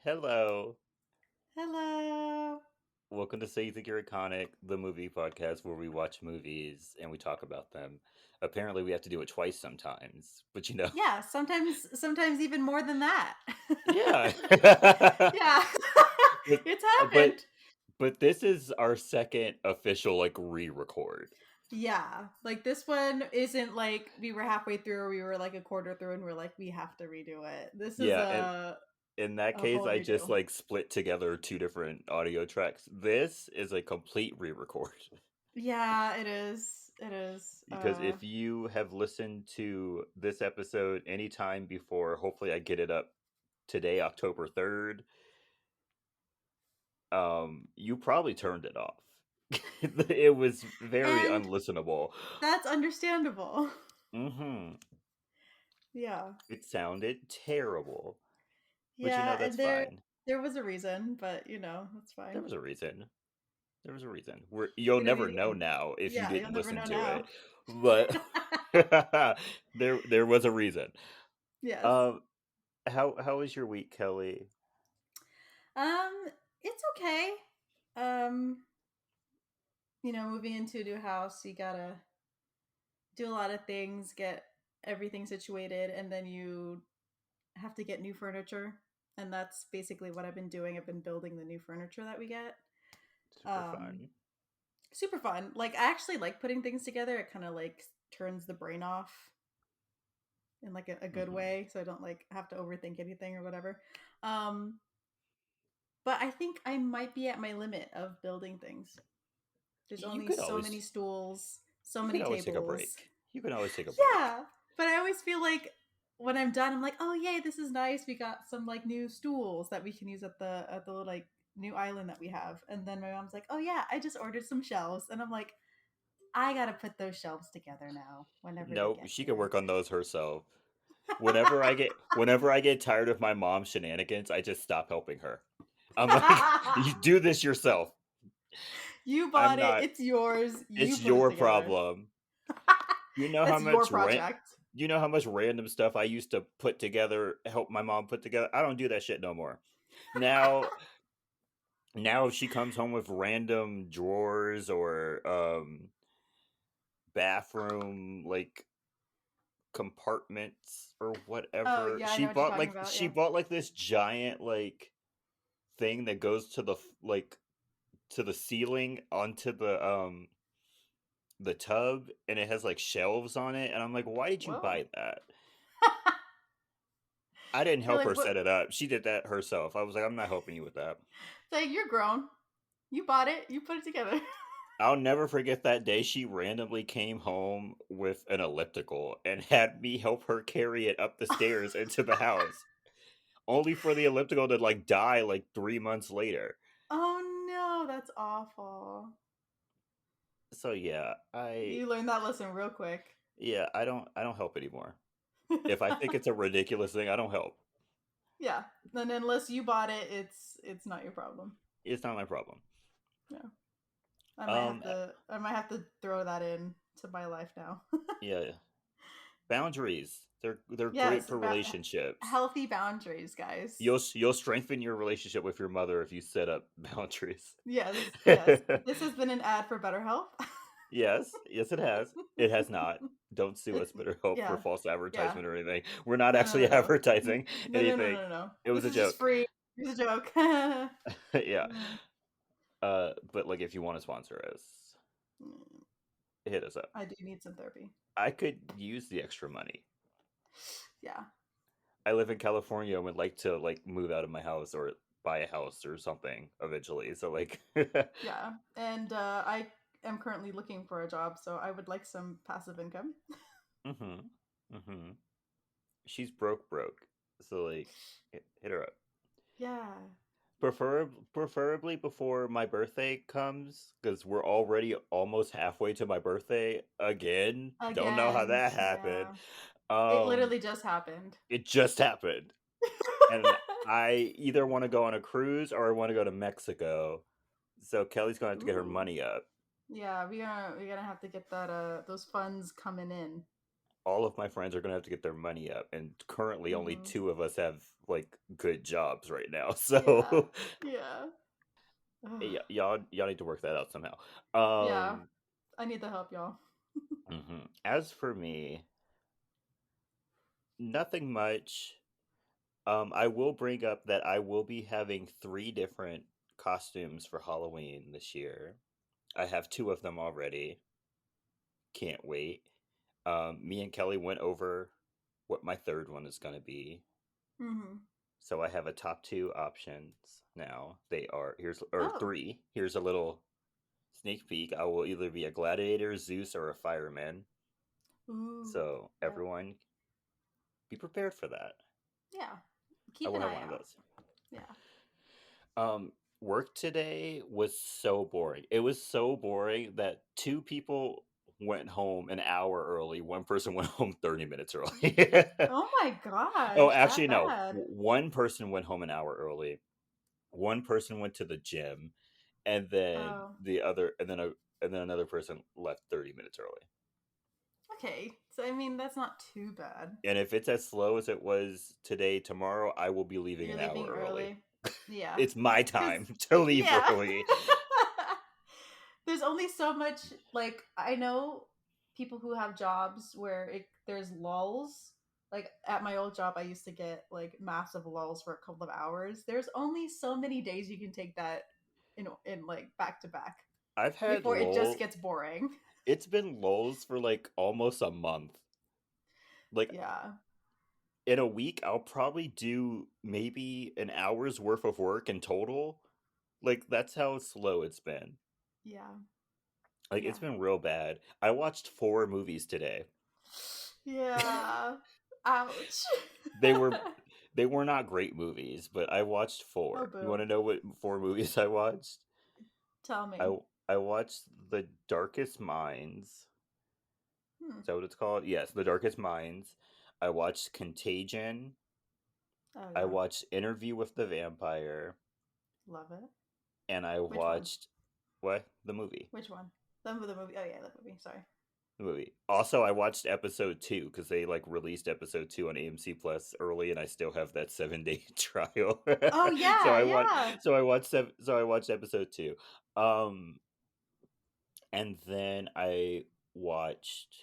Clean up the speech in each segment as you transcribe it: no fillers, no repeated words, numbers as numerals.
Hello. Hello. Welcome to Say You Think You're Iconic, the movie podcast where we watch movies and we talk about them. Apparently, we have to do it twice sometimes, but Yeah, sometimes even more than that. yeah. Yeah. but, It's but happened. but this is our second official like re-record. Yeah. Like this one isn't like we were halfway through or we were like a quarter through and we're like we have to redo it. This is Yeah, and in that a case, whole I just redo. like split together two different audio tracks. This is a complete re-record. Yeah, it is. It is. Because if you have listened to this episode anytime before, hopefully I get it up today, October 3rd, you probably turned it off. It was very And unlistenable. that's understandable. Hmm. Yeah. It sounded terrible. But Yeah, that's and there fine. there was a reason, but that's There fine. was a reason. There was a reason. You'll We don't never need know now if you Yeah, you'll didn't never listen know to now. it. But there was a reason. Yes. Um, how was your week, Kelly? Um, it's okay. Um, moving into a new house, you gotta do a lot of things, get everything situated, and then you have to get new furniture. And that's basically what I've been doing. I've been building the new furniture that we get. Super Um, fun. Super fun. Like I actually like putting things together. It kind of like turns the brain off in like a good Hmm. way, so I don't like have to overthink anything or whatever. Um, but I think I might be at my limit of building things. There's You only could so many always stools, so you could many always take a tables. break. You can always take a break. Yeah, but I always feel like when I'm done, I'm like, oh yay, this is nice. We got some like new stools that we can use at the like new island that we have. And then my mom's like, oh yeah, I just ordered some shelves, and I'm like, I gotta put those shelves together now. Whenever they No, get she can here. work on those herself. Whenever I get tired of my mom's shenanigans, I just stop helping her. I'm like, you do this yourself. You I'm bought it. not. It's yours. You It's put it your together. problem. You know how That's your much rent. project. You know how much random stuff I used to put together, help my mom put together. I don't do that shit no more. Now, now if she comes home with random drawers or bathroom like compartments or Oh whatever. yeah, I She know what you're bought talking like about. she Yeah. bought like this giant like thing that goes to like to the ceiling onto the tub, and it has like shelves on it, and I'm like, "Why did you Whoa. buy that?" I didn't You're help like, her what? set it up. She did that herself. I was like, "I'm not helping you with that." It's like you're grown. You bought it. You put it together. I'll never forget that day she randomly came home with an elliptical and had me help her carry it up the stairs into the house, only for the elliptical to like die like 3 months later. Oh no, that's awful. So yeah, You learned that lesson real quick. I don't help anymore. If I think it's a ridiculous thing, I don't help. Yeah. And unless you bought it, it's not your problem. It's not my problem. Yeah. Um, I might have to throw that in to my life now. yeah, boundaries. They're great Yes, for relationships. healthy boundaries, guys. You'll strengthen your relationship with your mother if you set up boundaries. Yes, yes. This has been an ad for BetterHelp. Yes, it has. It has not. Don't sue us, BetterHelp, for Yeah, false yeah. advertisement or anything. We're not No, no, actually no, no. advertising No, no, no, anything. no, no. It was This a is just joke. free. It's a joke. Yeah. But like, if you want to sponsor us, hit us up. I do need some therapy. I could use the extra money. Yeah, I live in California and would like to like move out of my house or buy a house or something eventually. So like, yeah. And I am currently looking for a job, so I would like some passive income. mm-hmm, mm-hmm. She's broke. So like, hit her up. Yeah. Preferably before my birthday comes, because we're already almost halfway to my birthday again. Don't know how Again, that happened. yeah. It Um, literally just happened. it just happened, and I either want to go on a cruise or I want to go to Mexico. So Kelly's gonna have to get her Ooh. money up. Yeah, we're gonna have to get that those funds coming in. all of my friends are gonna have to get their money up, and currently only Mhm. two of us have like good jobs right now. Yeah. So Yeah. Ugh. y'all need to work that out somehow. Yeah. Um, I need the help, y'all. As for me, nothing much. I will bring up that I will be having three different costumes for Halloween this year. I have two of them already. Can't wait. Me and Kelly went over what my third one is going to be. Mhm. So I have a top two options now. They are here's or Oh. three. Here's a little sneak peek. I will either be a gladiator, Zeus, or a fireman. Ooh. So Yep. everyone be prepared for that. Yeah. I Keep will an have eye one of out. those. Yeah. Work today was so boring. It was so boring that two people went home an hour early. One person went home 30 minutes early. Oh my Oh, gosh, that actually, no. bad. One person went home an hour early. One person went to the gym, and then Oh. and then another person left 30 minutes early. Okay. So I mean, that's not too bad. And if it's as slow as it was today, tomorrow I will be leaving You're an hour leaving early. early. Yeah. It's my Cuz time to leave yeah. early. There's only so much, like I know people who have jobs where there's lulls. Like at my old job I used to get like massive lulls for a couple of hours. There's only so many days you can take that in like back to back I've had before it just lull. gets boring. It's been lulls for like almost a month. Like Yeah. in a week, I'll probably do maybe an hour's worth of work in total. Like that's how slow it's been. Yeah. Like it's Yeah. been real bad. I watched four movies today. Yeah. Ouch. They were they were not great movies, but I watched Oh four. You want boo. to know what four movies I watched? Tell I me. I watched The Darkest Minds. Hmm. Is that what it's called? Yes, The Darkest Minds. I watched Contagion. Oh I yeah. watched Interview with the Vampire, Love it. and I Which one? watched what? The movie. Which one? The movie. Oh yeah, the movie. Sorry. The movie. Also, I watched episode 2 because they like released episode 2 on AMC Plus early, and I still have that 7 day trial. Oh so yeah, I watched. yeah. So I watched episode 2. Um, and then I watched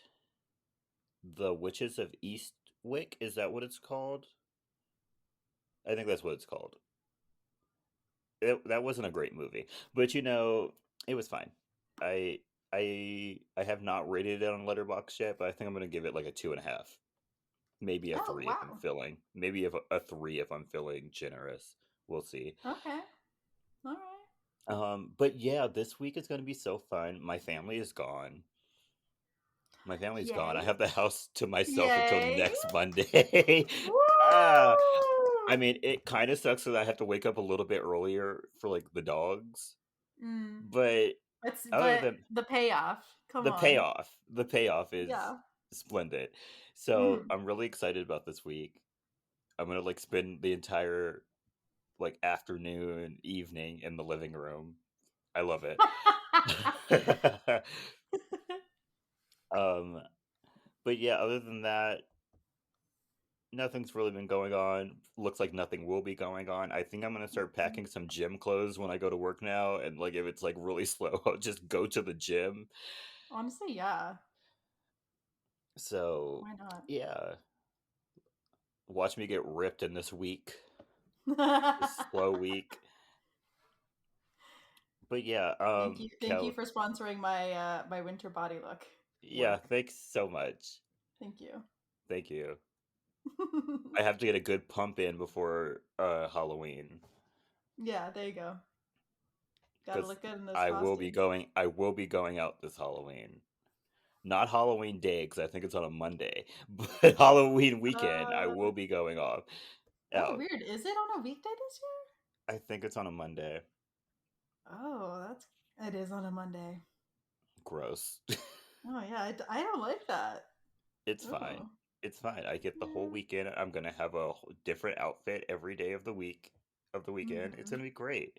The Witches of Eastwick. Is that what it's called? I think that's what it's called. That wasn't a great movie, but it was fine. I I have not rated it on Letterboxd yet, but I think I'm gonna give it like a 2.5, maybe a Oh 3 if I'm wow. feeling, maybe if a 3 if I'm feeling generous. We'll see. Okay. All right. But yeah, this week is gonna be so fun. My family is gone. My family's gone. I Yay. have the house to myself until Yay. next Monday. ah, I Woo! mean, it kind of sucks that I have to wake up a little bit earlier for like the dogs, Mm. but other But than the payoff. Come the on. payoff is Yeah. splendid. So Mm. I'm really excited about this week. I'm gonna like spend the entire like afternoon, evening in the living room. I love it. um, but yeah, other than that, nothing's really been going on. Looks like nothing will be going on. I think I'm gonna start packing some gym clothes when I go to work now, and like if it's like really slow, I'll just go to the gym. Honestly, yeah. So Why not? yeah, watch me get ripped in this week, this slow week. But yeah, Thank you for sponsoring my winter body look yeah, work. thanks so much. Thank you. Thank you. I have to get a good pump in before Halloween Yeah, there you go. Gotta because look good in those costumes. I will be going out this Halloween. Not Halloween day because I think it's on a Monday, but Halloween weekend I will Uh, be going off oh, out. weird. Is it on a weekday this year? I think it's on a Monday. Oh, it is on a Monday. Gross. Oh yeah, I don't like that. It's fine. Oh, It's fine. I get the whole yeah. weekend. I'm gonna have a different outfit every day of the weekend. It's Hmm. gonna be great.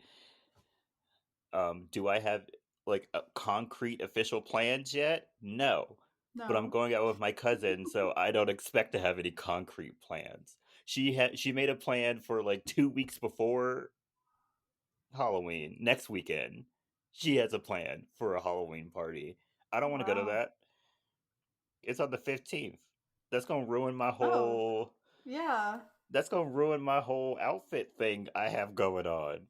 Do I have like a concrete official plans yet? No. but I'm No. going out with my cousin, so I don't expect to have any concrete plans. She made a plan for like 2 weeks before Halloween next weekend. She has a plan for a Halloween party. I don't want to go to Wow. that. It's on the 15th. That's gonna ruin my Oh, whole. yeah. That's gonna ruin my whole outfit thing I have going on.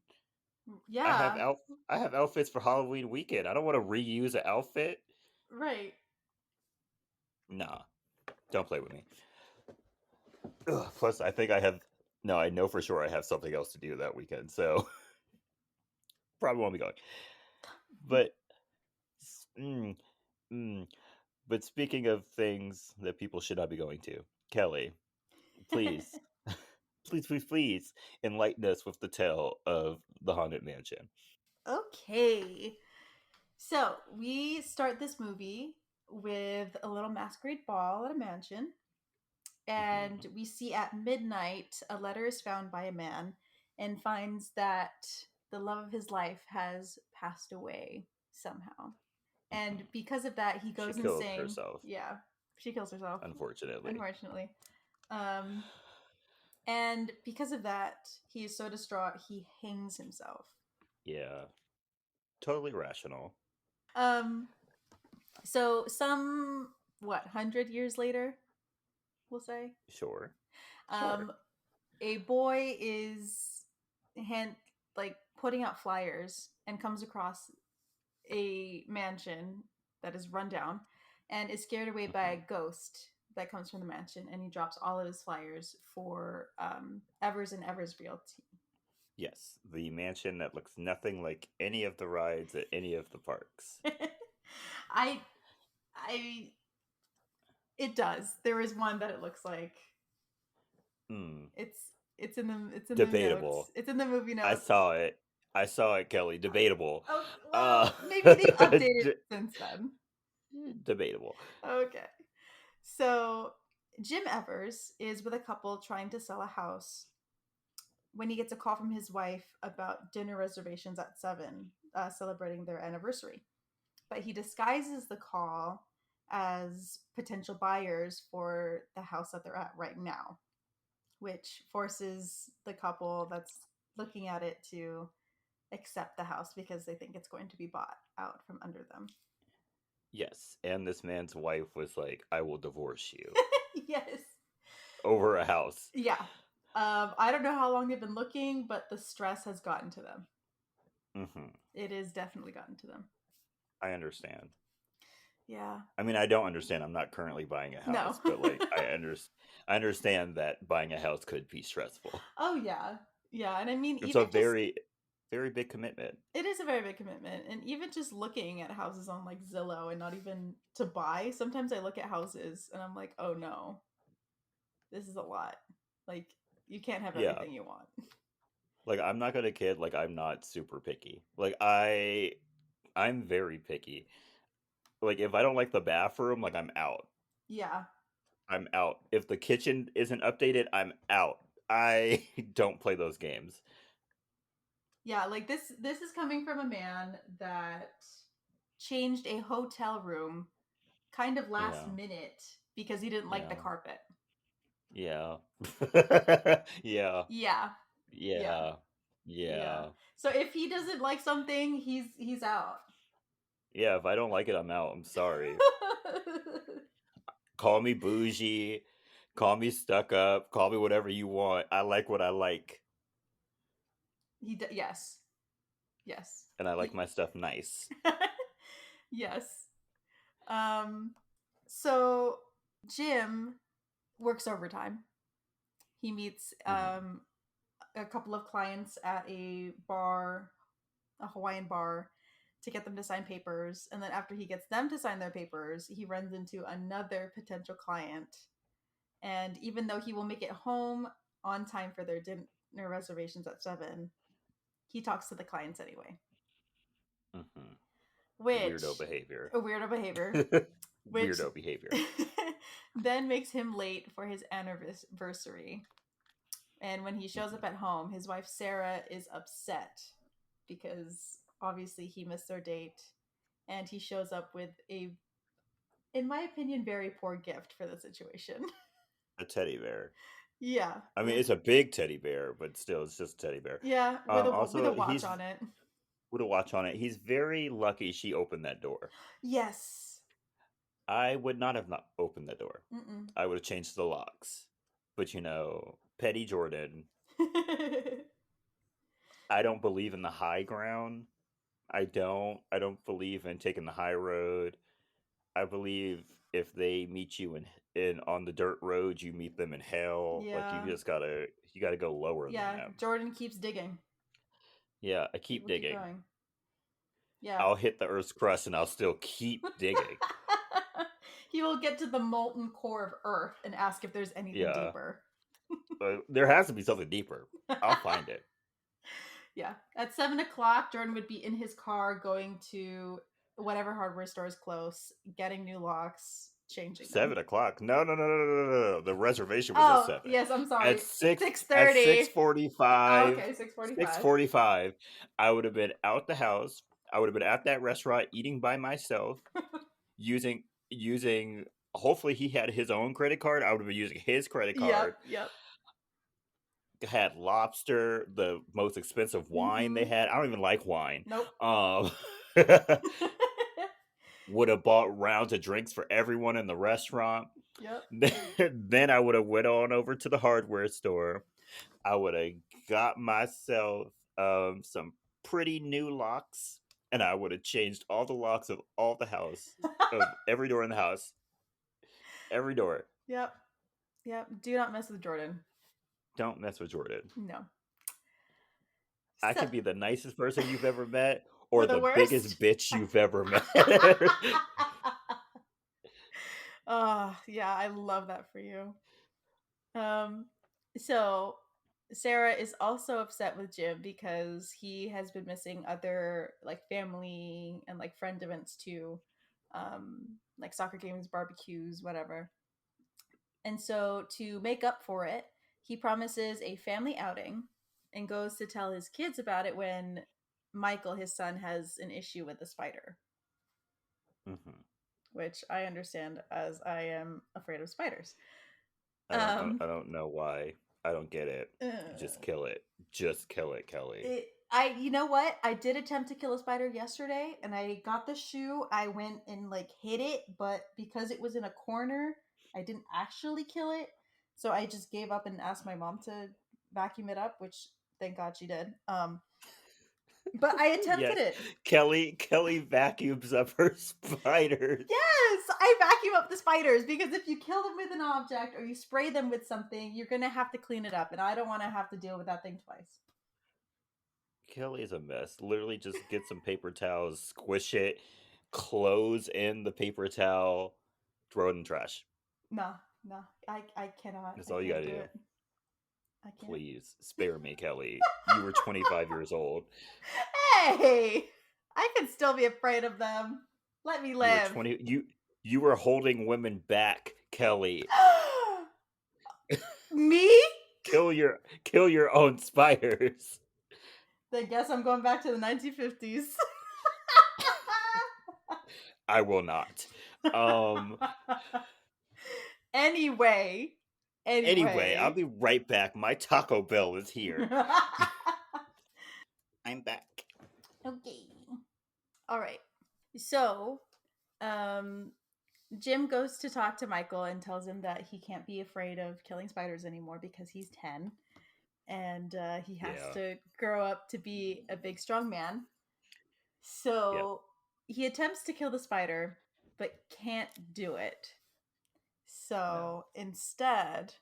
I have Yeah. out. I have outfits for Halloween weekend. I don't want to reuse an outfit. Right. Nah, don't play with me. Ugh, plus, I think I have. No, I know for sure I have something else to do that weekend, so probably won't be going. But, mm, mm, but speaking of things that people should not be going to, Kelly, please, please, enlighten us with the tale of the haunted mansion. Okay. So we start this movie with a little masquerade ball at a mansion, and Hmm. we see at midnight a letter is found by a man and finds that the love of his life has passed away somehow. And Hmm. because of that, he She goes killed insane. herself, Yeah, she kills herself, unfortunately. unfortunately. Um, and because of that, he is so distraught he hangs himself. Yeah, totally rational. Um, so some what 100 years later, we'll say, Sure, sure. um, a boy is hand like putting out flyers and comes across a mansion that is run down and is scared away by a Hmm. ghost that comes from the mansion, and he drops all of his flyers for Evers and Evers Realty. Yes, the mansion that looks nothing like any of the rides at any of the parks. I I it does. There is one that it looks like. Hmm. It's it's in the notes. Debatable. It's in the movie I notes. saw it. I saw it, Kelly. Debatable. Oh Uh, well, maybe they've updated d- since then. debatable. Okay. So Jim Evers is with a couple trying to sell a house when he gets a call from his wife about dinner reservations at 7, celebrating their anniversary. But he disguises the call as potential buyers for the house that they're at right now, which forces the couple that's looking at it to accept the house because they think it's going to be bought out from under them. Yes, and this man's wife was like, "I will divorce you Yes. over a house." Yeah. I don't know how long they've been looking, but the stress has gotten to them. Hmm. It has definitely gotten to them. I understand. Yeah. I mean, I don't understand. I'm not currently buying a No. house, but like, I understand that buying a house could be stressful. Oh yeah. Yeah, and I mean It's even a just very, very big commitment. it is a very big commitment, and even just looking at houses on like Zillow and not even to buy, sometimes I look at houses and I'm like, "Oh no. This is a lot." Like you can't have Yeah, everything you want. like I'm not gonna kid. Like I'm not super picky. Like I'm very picky. Like if I don't like the bathroom, like I'm out. Yeah. I'm out. If the kitchen isn't updated, I'm out. I don't play those games. Yeah, like this is coming from a man that changed a hotel room kind of last Yeah. minute because he didn't like the Yeah. carpet. Yeah. Yeah. Yeah. Yeah. Yeah. Yeah. Yeah. So if he doesn't like something, he's out. Yeah, if I don't like it, I'm out. I'm sorry. Call me bougie, call me stuck up, call me whatever you want. I like what I like, Yes. Yes. and I like He my stuff nice. Yes. Um so Jim works overtime. He meets Hmm. a couple of clients at a bar, a Hawaiian bar, to get them to sign papers. And then after he gets them to sign their papers, he runs into another potential client. And even though he will make it home on time for their dinner reservations at 7, he talks to the clients anyway, Hmm. Weirdo which behavior. a weirdo behavior, which Weirdo behavior. then makes him late for his anniversary. And when he shows up Hmm. at home, his wife Sarah is upset because obviously he missed their date, and he shows up with a in my opinion, very poor gift for the situation. A teddy bear. Yeah, I mean, it's a big teddy bear, but still, it's just a teddy bear. yeah, with a Also, watch he's on it. with a watch on it. He's very lucky she opened that door. Yes. I would not have not opened the door. Mm-mm. I would have changed the locks. But Petty Jordan, I don't believe in the high ground. I don't. I don't believe in taking the high road. I believe if they meet you in on the dirt road, you meet them in hell. Like Yeah, you gotta go lower than yeah. them. Jordan keeps digging. Yeah, I He keep will keep digging. going. Yeah. I'll hit the Earth's crust and I'll still keep digging. He will get to the molten core of Earth and ask if there's anything Yeah, deeper. there has to be something deeper. I'll find it. Yeah. At 7 o'clock, Jordan would be in his car going to whatever hardware store is close, getting new locks, changing them. 7 o'clock? No, no, no, no, no, no, no. The reservation was at Oh, 7. yes, I'm At sorry. six at 6:30. Oh, 6:45, okay, six 6:45. forty-five, I would have been out the house. I would have been at that restaurant eating by myself, using. Hopefully, he had his own credit card. I would have been using his credit card. Yep, yep. Had lobster, the most expensive wine they Mm-hmm. had. I don't even like wine. Nope. Um, would have bought rounds of drinks for everyone in the restaurant. Yep. Then I would have went on over to the hardware store. I would have got myself some pretty new locks, and I would have changed all the locks of all the house, of every door in the house, every door. Yep. Yep. Do not mess with Jordan. Don't mess with Jordan. No. I So, could be the nicest person you've ever met, or or the the worst. biggest bitch you've ever met. Oh, yeah, I love that for you. Um, so Sarah is also upset with Jim because he has been missing other like family and like friend events too, like soccer games, barbecues, whatever. And so to make up for it, he promises a family outing and goes to tell his kids about it when Michael, his son, has an issue with the spider, Mhm. which I understand as I am afraid of spiders. I don't. Um, I don't know why. I don't get it. Just uh, kill it. Just kill it, Kelly. you know what? I did attempt to kill a spider yesterday, and I got the shoe. I went and like hit it, but because it was in a corner, I didn't actually kill it. So I just gave up and asked my mom to vacuum it up, which thank God she did. But I attempted Yes, it. Kelly vacuums up her spiders. Yes, I vacuum up the spiders because if you kill them with an object or you spray them with something, you're gonna have to clean it up, and I don't want to have to deal with that thing twice. Kelly is a mess. Literally, just get some paper towels, squish it, close in the paper towel, throw it in the trash. No, no, I cannot. That's I all you can't gotta do do. it. I can't. Please spare me, Kelly. You were 25 years old. Hey, I can still be afraid of them. Let me You were live. 20. You were holding women back, Kelly. Me? Kill your own spiders. Then guess I'm going back to the 1950s. I will not. Um. Anyway, Anyway, I'll anyway. be right back. My Taco Bell is here. I'm back. Okay. All right. So, um, Jim goes to talk to Michael and tells him that he can't be afraid of killing spiders anymore because he's 10 and he has Yeah. to grow up to be a big, strong man. Yep. So he attempts to kill the spider, but can't do it. No. So instead,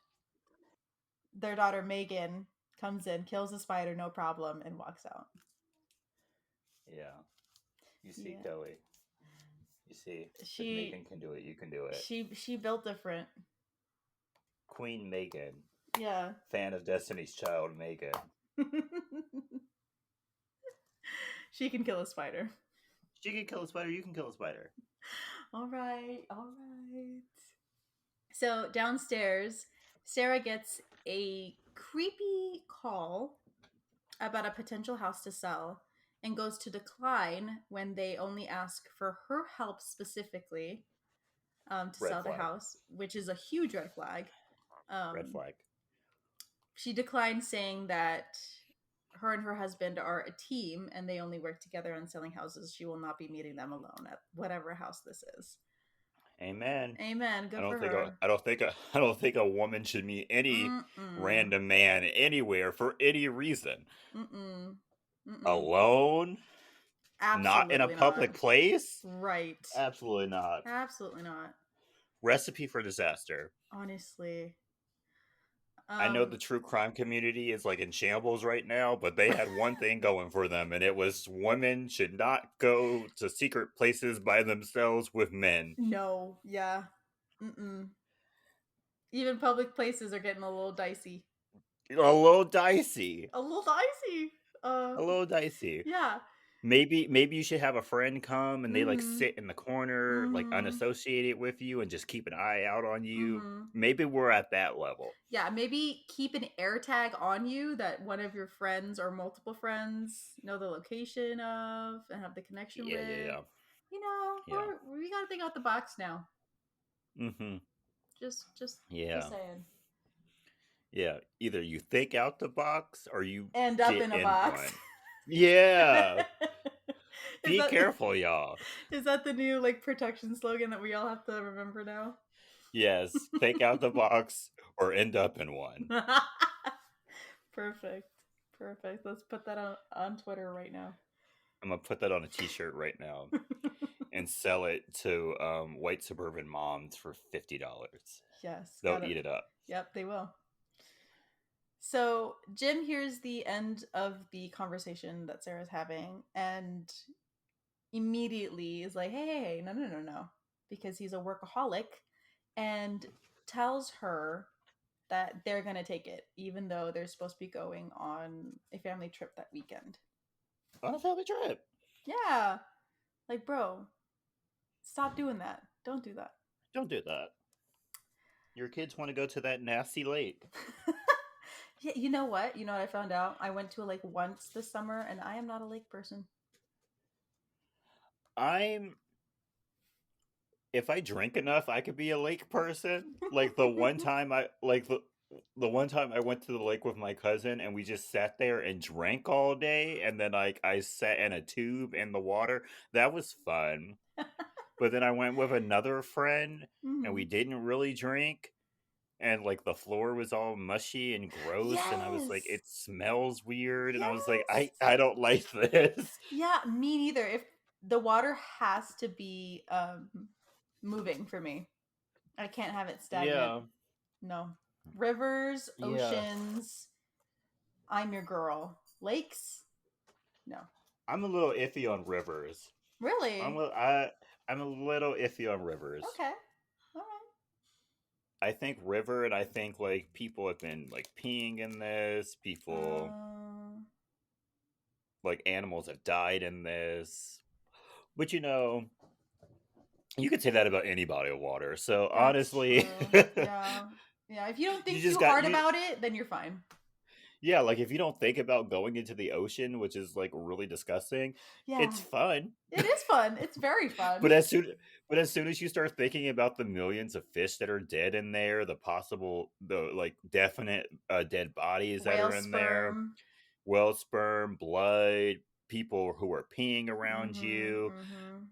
their daughter Megan comes in, kills the spider, no problem, and walks out. Yeah. You see, Yeah, Kelly. You see, if she Megan can do it, you can do it. she built different. Queen Megan, Yeah. fan of Destiny's Child Megan. She can kill a spider. She can kill a spider. You can kill a spider. All right, all right. So downstairs, Sarah gets a creepy call about a potential house to sell and goes to decline when they only ask for her help specifically. to Red sell the flag. house, which is a huge red flag. Red Um, flag. she declined, saying that her and her husband are a team and they only work together on selling houses. She will not be meeting them alone at whatever house this is. Amen. Amen. I Good for don't think a, her. I don't think a, I don't think a woman should meet any Mm-mm. random man anywhere for any reason. Mm-mm. Mm-mm. Alone, not in a Absolutely not. public place. Right. Absolutely not. Absolutely not. Recipe for disaster. Honestly. I know the Um true crime community is like in shambles right now, but they had one thing going for them, and it was women should not go to secret places by themselves with men. no, yeah. Mm-mm. Even public places are getting a little dicey. A little dicey. A little dicey. A little dicey. Yeah. Maybe you should have a friend come and they like Mm-hmm. sit in the corner, like Mm-hmm. unassociated with you, and just keep an eye out on you. Mm-hmm. Maybe we're at that level. Yeah, maybe keep an air tag on you that one of your friends or multiple friends know the location of and have the connection Yeah, yeah, with. yeah, You know, yeah. we gotta think out the box now. Mm-hmm. Just Yeah, saying. yeah. Either you think out the box or you End up get in a in box. one. Yeah. is Be that careful, y'all. is that the new like protection slogan that we all have to remember now? Yes, think out the box or end up in one. Perfect. Perfect. Let's put that on Twitter right now. I'm gonna put that on a T-shirt right now and sell it to white suburban moms for $50. Yes, They'll got it. eat it up. Yep, they will. So Jim hears the end of the conversation that Sarah's having and immediately is like, hey, no, no, no, no, because he's a workaholic and tells her that they're going to take it, even though they're supposed to be going on a family trip that weekend. On a family trip. Yeah. Like, bro, stop doing that. Don't do that. Don't do that. Your kids want to go to that nasty lake. Yeah, you know what? You know what I found out? I went to a lake once this summer and I am not a lake person. I'm if I drink enough, I could be a lake person. Like the one time I went to the lake with my cousin and we just sat there and drank all day and then like I sat in a tube in the water. That was fun. But then I went with another friend and we Mm-hmm. didn't really drink and like the floor was all mushy and gross and I was like Yes. it smells weird and I was like Yes. I don't like this. Yeah, me neither. If the water has to be moving for me. I can't have it stagnant. Yeah. No. Rivers, Yeah. oceans, I'm your girl. Lakes? No. I'm a little iffy on rivers. I'm Really? a, I I'm a little iffy on rivers. Okay. All I think river and I think like people have been like peeing in this, right. people like animals have died in this. But you could say that about any body of water. So That's honestly, true. Yeah. Yeah. If you don't you think just too got hard you about it, then you're fine. yeah, like if you don't think about going into the ocean, which is like really disgusting, Yeah. it's fun. It is fun. It's very But fun. as soon as you start thinking about the millions of fish that are dead in there, the like definite dead bodies that Whale are in there, sperm. well sperm, blood, people who are peeing around Mm-hmm. you, Mm-hmm.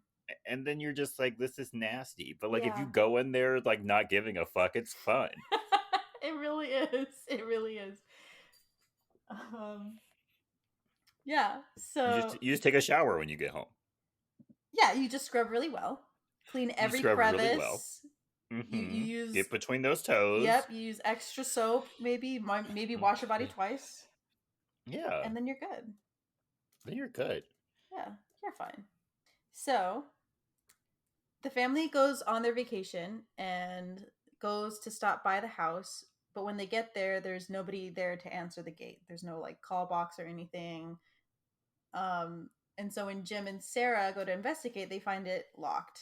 and then you're just like, this is nasty. But like if you Yeah. go in there like not giving a fuck, it's fun. It really is. It really is. Um, yeah. You So just you just take a shower when you get home. yeah, you just scrub really well, clean You every scrub really well. crevice. You use Get between those toes. yep. You use extra soap. Maybe wash your body twice, Yeah, and then you're good. then you're good. Yeah, you're fine. So the family goes on their vacation and goes to stop by the house. But when they get there, there's nobody there to answer the gate. There's no like call box or anything. Um, and so when Jim and Sarah go to investigate, they find it locked.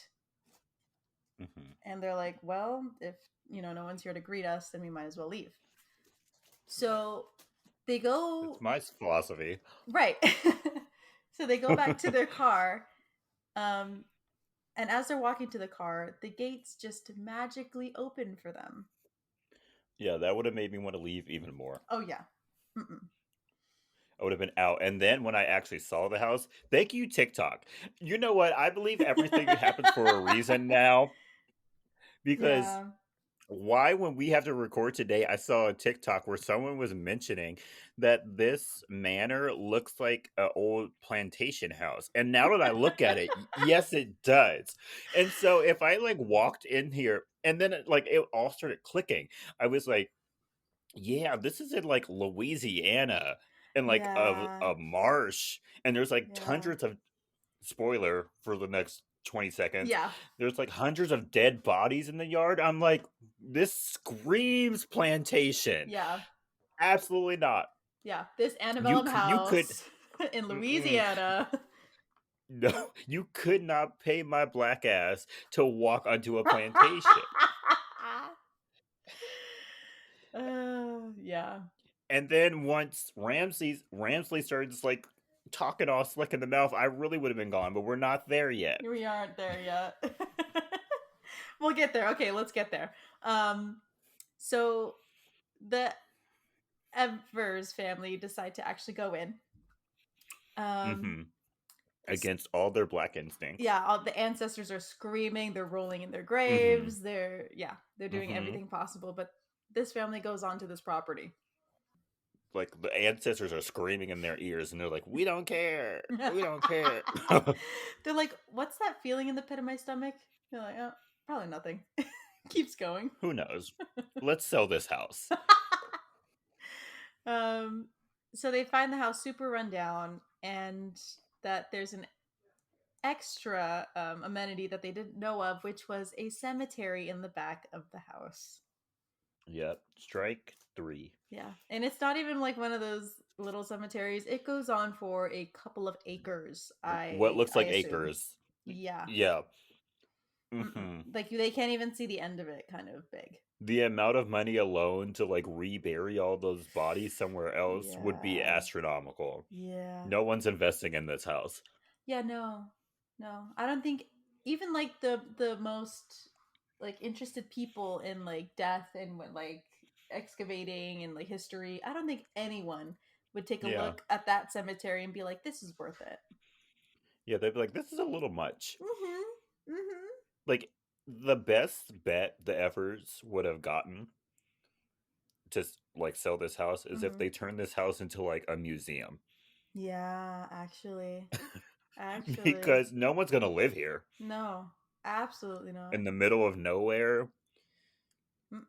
hmm And they're like, well, if no one's here to greet us, then we might as well leave. So they It's go my philosophy. right. So they go back to their car, um, And as they're walking to the car, the gates just magically open for them. Yeah, that would have made me want to leave even more. Oh, yeah. Mm-mm. I would have been out. And then when I actually saw the house, thank you, TikTok. You know what? I believe everything happens for a reason now because Yeah. why, when we have to record today, I saw a TikTok where someone was mentioning that this manor looks like an old plantation house. And now that I look at it, yes, it does. And so if I like walked in here and then like it all started clicking, I was like, yeah, this is in like Louisiana and like Yeah. a marsh, and there's like Yeah. hundreds of spoiler for the next 20 seconds. Yeah. There's like hundreds of dead bodies in the yard. I'm like, this screams plantation. Yeah. Absolutely not. Yeah. This You antebellum you could house in mm-mm, Louisiana. no, you could not pay my black ass to walk onto a plantation. Yeah. And then once Ramsley started just like talking all slick in the mouth, I really would have been gone, but we're not there yet. We aren't there yet. We'll get there. Okay, let's get there. So the Evers family decide to actually go in. Um, Hmm. Against all their black instincts. yeah, all the ancestors are screaming, they're rolling in their Hmm. graves, they're doing Hmm. everything possible, but this family goes onto this property. Like the ancestors are screaming in their ears, and they're like, "We don't care. We don't care." They're like, "What's that feeling in the pit of my stomach?" They're like, "Oh, probably nothing." Keeps going. Who knows? Let's sell this house. um, so they find the house super run down, and that there's an extra amenity that they didn't know of, which was a cemetery in the back of the house. Yep. Strike three. Yeah. And it's not even like one of those little cemeteries. It goes on for a couple of acres, What looks I like assume. acres. Yeah. Yeah. Mm-mm. Hmm. Like they can't even see the end of it kind of big. The amount of money alone to like rebury all those bodies somewhere else would be Yeah. astronomical. Yeah. No one's investing in this house. Yeah, no. No. I don't think even like the most like interested people in like death and what like excavating and like history, I don't think anyone would take a Yeah. look at that cemetery and be like, this is worth it. Yeah, they'd be like, this is a little much. Mm-hmm. Mm-hmm. Like, the best bet the Evers would have gotten to like sell this house is if Mm-hmm. they turn this house into like a museum. Yeah, actually. Actually. Because no one's gonna live here No. Absolutely not. in the middle of nowhere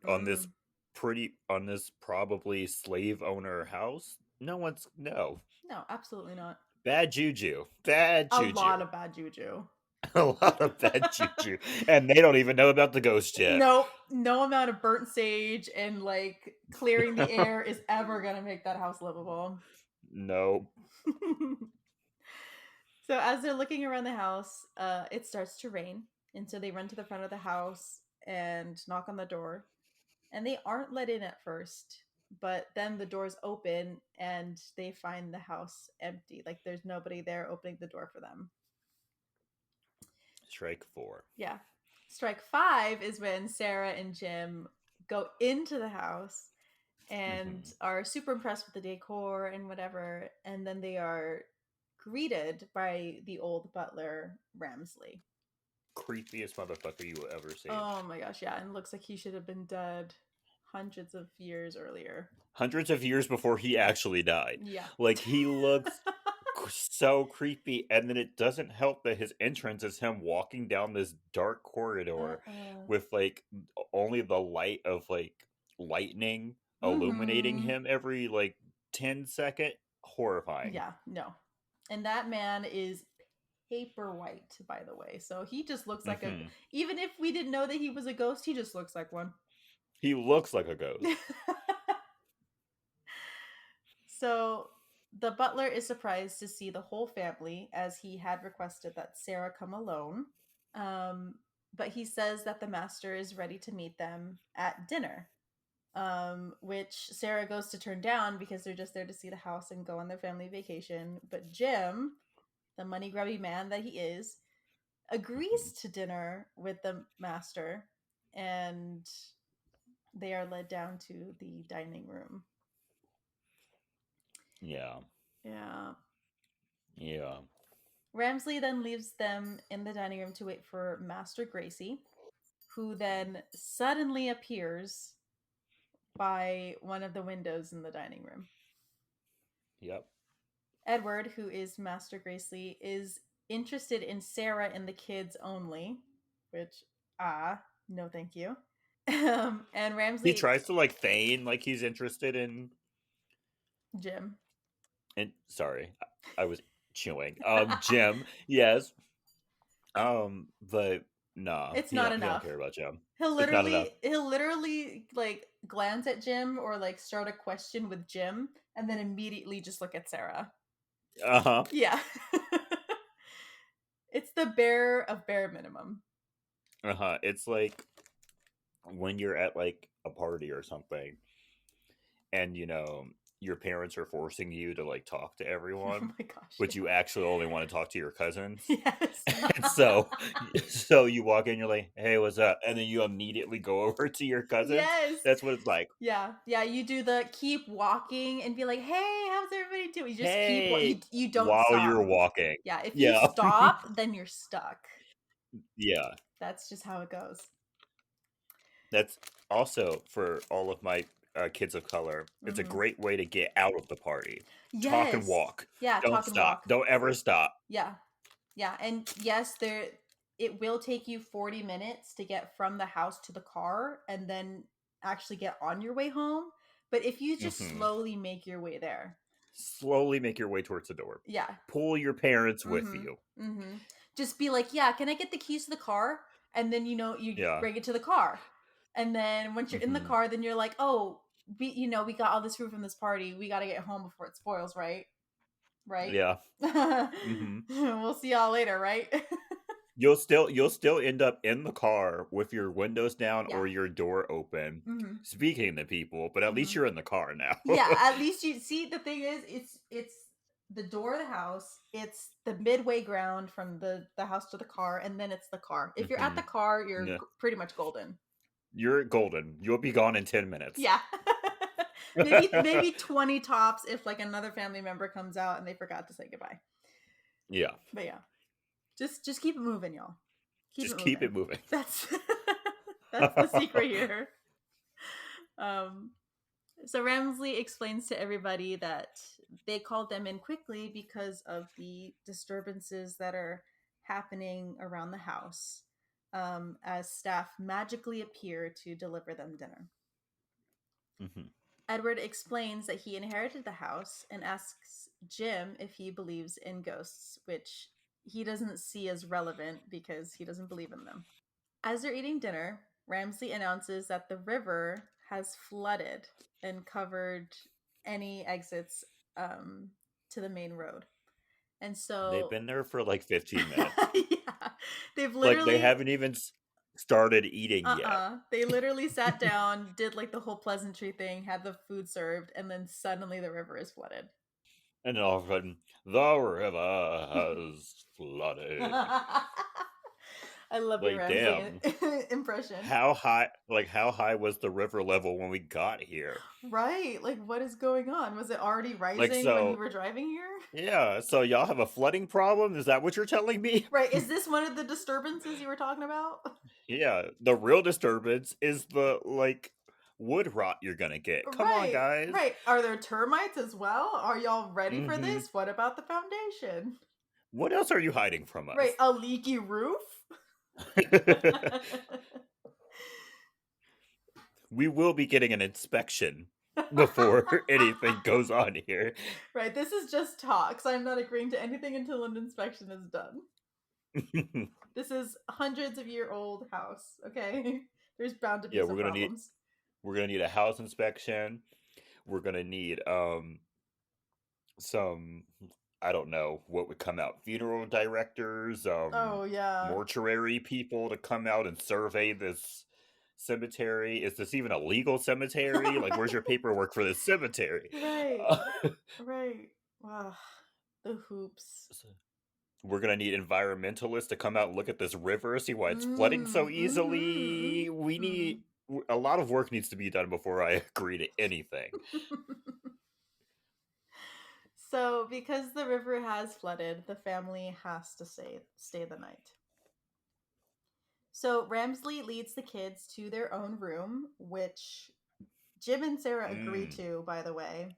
on this Mm-mm. on this probably slave owner house. No one's no. No, absolutely not. Bad juju. Bad A lot juju. of bad juju. A lot of bad juju. And they don't even know about the ghost yet. Nope. No amount of burnt sage and like clearing the air is ever gonna make that house livable. No. So as they're looking around the house, it starts to rain, and so they run to the front of the house and knock on the door. And they aren't let in at first, but then the doors open and they find the house empty. Like there's nobody there opening the door for them. Strike four. Yeah. Strike five is when Sarah and Jim go into the house and Hmm. are super impressed with the decor and whatever. And then they are greeted by the old butler, Ramsley. Creepiest motherfucker you will ever see. Oh my gosh, yeah. And looks like he should have been dead hundreds of years earlier. Hundreds of years before he actually died. Yeah. Like, he looks so creepy, and then it doesn't help that his entrance is him walking down this dark corridor Uh-uh. with like only the light of like lightning illuminating Mm-hmm. him every like 10 second. Horrifying. Yeah, no. And that man is paper white, by the way. So he just looks like a. Hmm. Even if we didn't know that he was a ghost, he just looks like one. He looks like a ghost. So the butler is surprised to see the whole family as he had requested that Sarah come alone. Um, but he says that the master is ready to meet them at dinner, which Sarah goes to turn down because they're just there to see the house and go on their family vacation. But Jim, the money grubby man that he is, agrees Mhm. to dinner with the master, and they are led down to the dining room. Yeah. Yeah. Yeah. Ramsley then leaves them in the dining room to wait for Master Gracie, who then suddenly appears by one of the windows in the dining room. Yep. Edward, who is Master Gracie, is interested in Sarah and the kids only, which, no thank you. And He Ramsley, tries to like feign like he's interested Jim. in sorry, I was chewing. Jim, yes. But nah, It's not he don't enough. care about Jim. He'll It's not enough. literally he'll literally like glance at Jim or like start a question with Jim and then immediately just look at Sarah. Uh-huh. Yeah. It's the bare of bare minimum. Uh-huh. It's like when you're at like a party or something and your parents are forcing you to like talk to Oh everyone, my gosh, but yeah. you actually only want to talk to your cousins. Yes. And so you walk in, you're like, "Hey, what's up?" And then you immediately go over to your cousins. Yes. That's what it's like. Yeah. Yeah, you do the keep walking and be like, "Hey, how's everybody doing?" You just keep Hey, you don't while stop. you're walking. Yeah, if you Yeah. stop, then you're stuck. Yeah. That's just how it goes. That's also for all of my kids of color. It's a Mhm. great way to get out of the party. Talk and Yes. walk. Yeah, Don't talk and stop. walk. Don't ever stop. Yeah. Yeah, and yes, there it will take you 40 minutes to get from the house to the car and then actually get on your way home, but if you just Hmm. slowly make your way there. Slowly make your way towards the door. Yeah. Pull your parents with Mhm. you. Mhm. Just be like, "Yeah, can I get the keys to the car?" And then you Yeah. bring it to the car. And then once you're in the Hmm. car, then you're like, "Oh, we got all this food from this party. We got to get home before it spoils, right?" Right? Yeah. Hmm. We'll see y'all later, right? You'll still end up in the car with your windows down Yeah. or your door open, Mhm. speaking to people. But at least Mhm. you're in the car now. Yeah, at least you see the thing is it's the door of the house, it's the midway ground from the house to the car, and then it's the car. If you're at Hmm. the car, you're Yeah. pretty much golden. You're golden. You'll be gone in 10 minutes. Yeah. Maybe 20 tops if like another family member comes out and they forgot to say goodbye. Yeah. But yeah, just keep it moving, y'all. Keep it Just keep it moving. moving. That's that's the secret here. Um so Ramsley explains to everybody that they called them in quickly because of the disturbances that are happening around the house, as staff magically appear to deliver them dinner. Hmm. Edward explains that he inherited the house and asks Jim if he believes in ghosts, which he doesn't see as relevant because he doesn't believe in them. As they're eating dinner, Ramsay announces that the river has flooded and covered any exits um, to the main road. And They've so, been there for like 15 minutes. yeah, they've Like they literally, haven't even started eating yet. they literally sat down, did like the whole pleasantry thing, had the food served, and then suddenly the river is flooded. And then all of a sudden, the river has flooded. I love your Like, Ramsay damn. impression. How high was the river level when we got here? Right. Like, what is going on? Was it already Like, rising when we so, were driving here? yeah, so y'all have a flooding problem? Is that what you're telling me? Right. Is this one of the disturbances you were talking about? Yeah, the real disturbance is the, like, wood rot you're gonna get. Come on, Right. guys. Right. Are there termites as well? Are y'all ready for Hmm. this? What about the foundation? What else are you hiding from Right. us? A leaky roof? We will be getting an inspection before anything goes on here. Right. This is just talks. I'm not agreeing to anything until an inspection is done. This is hundreds of year old house. Okay. There's bound to be Yeah, some problems. we're gonna need a house inspection. We're gonna need some, I don't know what would come out, funeral directors, Oh, yeah. mortuary people to come out and survey this cemetery. Is this even a legal cemetery? Like, where's your Right. paperwork for this cemetery? Right. Uh, Right. Wow. The hoops. We're gonna need environmentalists to come out and look at this river, see why it's flooding so Mm, easily. We need mhm, a lot of work needs to be done before I agree to anything. mhm. So, because the river has flooded, the family has to stay the night. So, Ramsley leads the kids to their own room, which Jim and Sarah agree Mm, to, by the way.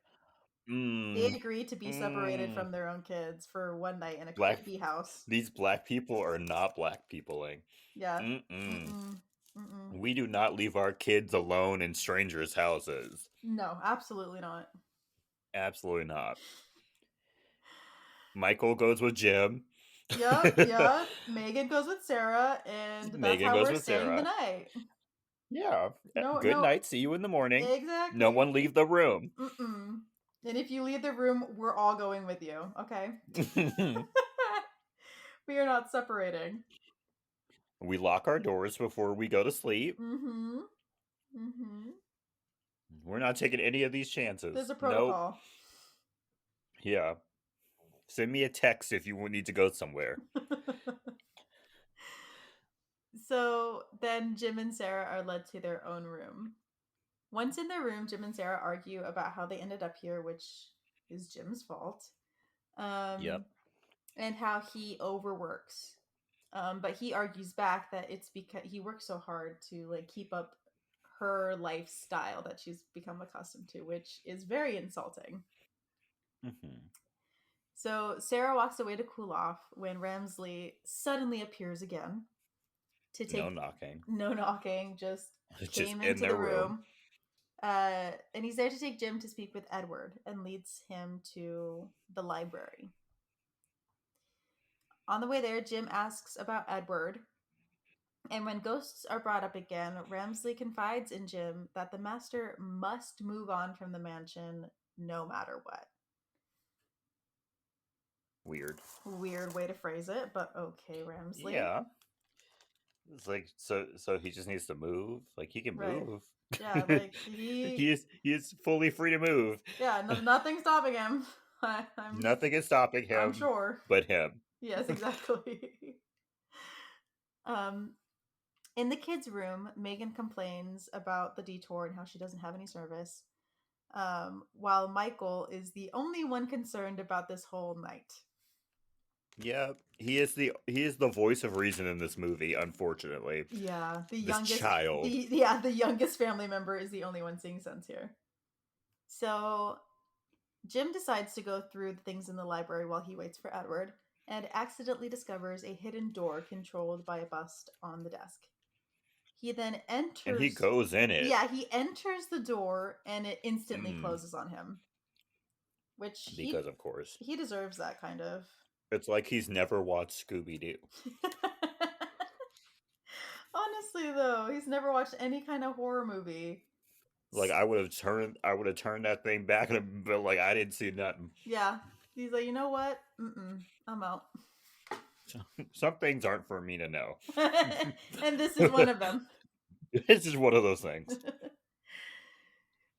They mm, agree to be separated mm. from their own kids for one night in a Black creepy house. these black people are not black peopling. Yeah. Mm-mm. Mm-mm. Mm-mm. We do not leave our kids alone in strangers' houses. No, absolutely not. Absolutely not. Michael goes with Jim. Yep, yep. Megan goes with Sarah, and that's Megan how goes we're with staying the Sarah. night. Yeah. No, Good no, night. See you in the morning. No exactly. one leave the room. Mm-mm. And if you leave the room, we're all going with you, okay? We are not separating. We lock our doors before we go to sleep. Mm-hmm. Mm-hmm. We're not taking any of these There's chances. a Nope. protocol. Yeah. Send me a text if you need to go somewhere. So then Jim and Sarah are led to their own room. Once in their room, Jim and Sarah argue about how they ended up here, which is Jim's fault, um, Yep. and how he overworks. But he argues back that it's because he works so hard to like keep up her lifestyle that she's become accustomed to, which is very insulting. Hmm. So Sarah walks away to cool off when Ramsley suddenly appears again to No take knocking. no knocking, just Just came in into the their room. room. And he's there to take Jim to speak with Edward and leads him to the library. On the way there, Jim asks about Edward, and when ghosts are brought up again, Ramsley confides in Jim that the master must move on from the mansion no matter what. Weird. Weird way to phrase it, but okay, Ramsley. Yeah. It's like so he just needs to move. Like he can Right. move. Yeah, like He is fully free to move. yeah, no, nothing stopping him. Nothing is stopping I'm him sure. but him. Yes, exactly. um, in the kids' room, Megan complains about the detour and how she doesn't have any service. While Michael is the only one concerned about this whole night. Yeah, he is the voice of reason in this movie, unfortunately. Yeah, This child. the youngest family member is the only one seeing sense here. So Jim decides to go through the things in the library while he waits for Edward and accidentally discovers a hidden door controlled by a bust on the desk. He then And he enters. goes in it. Yeah, he enters the door and it instantly Mm, closes on him, which because of course. he deserves that kind of. It's like he's never watched Scooby Doo. Honestly, though, he's never watched any kind of horror movie. Like I would have turned that thing back and been like I didn't see nothing. Yeah, he's like, you know what? Mm-mm, I'm out. Some things aren't for me to know. And this is one of them. This is one of those things.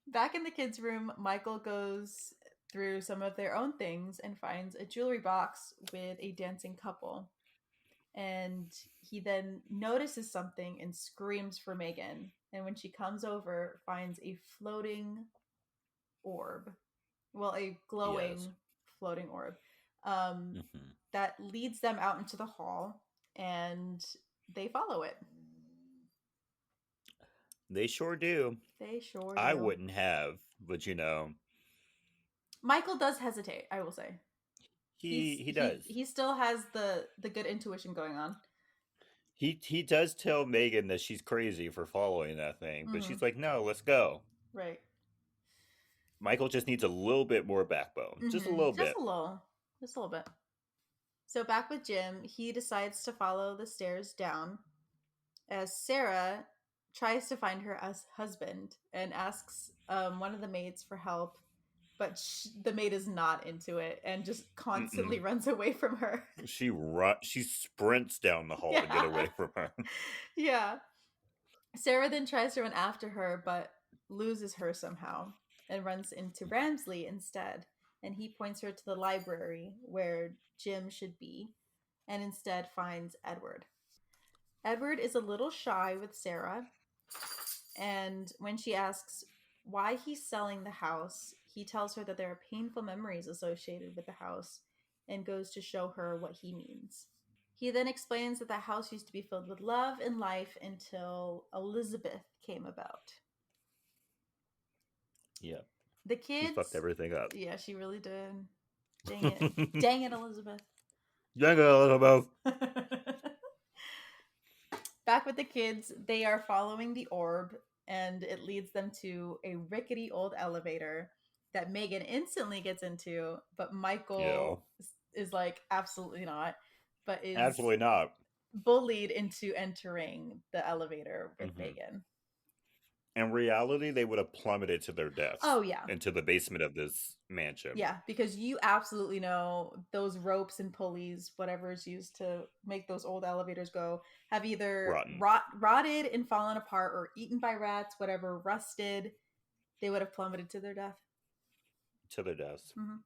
Back in the kids' room, Michael goes through some of their own things and finds a jewelry box with a dancing couple. And he then notices something and screams for Megan. And when she comes over, finds a floating orb. Well, a Yes. glowing floating orb um, Hmm. that leads them out into the hall, and they follow it. They sure do. They sure I do. wouldn't have, but Michael does hesitate, I will say. he does. He still has the good intuition going on. He does tell Megan that she's crazy for following that thing, but Mm-hmm. she's like, "No, let's go." Right. Michael just needs a little bit more backbone, just a Mm-hmm. little bit. Just a little bit. So back with Jim, he decides to follow the stairs down as Sarah tries to find her as husband and asks one of the maids for help, but the maid is not into it and just constantly Mm-mm. runs away from her. She sprints down the hall to get Yeah. away from her. Yeah. Sarah then tries to run after her, but loses her somehow and runs into Ramsley instead. And he points her to the library where Jim should be. and instead finds Edward. Edward is a little shy with Sarah, and when she asks why he's selling the house, he tells her that there are painful memories associated with the house and goes to show her what he means. He then explains that the house used to be filled with love and life until Elizabeth came about. Yeah. The She fucked kids, everything up. yeah, she really did. Dang it. Dang it, Elizabeth. Elizabeth. Back with the kids, they are following the orb, and it leads them to a rickety old elevator that Megan instantly gets into, but Yeah. Michael is like, absolutely not, but is Absolutely not. bullied into entering the elevator with Hmm. Megan. In reality, they would have plummeted to their deaths Oh, yeah. into the basement of this mansion. Yeah, because you absolutely know those ropes and pulleys, whatever is used to make those old elevators go, have either Rotten rotted and fallen apart or eaten by rats, whatever, rusted. They would have plummeted to their death. to their deaths. Mm-hmm.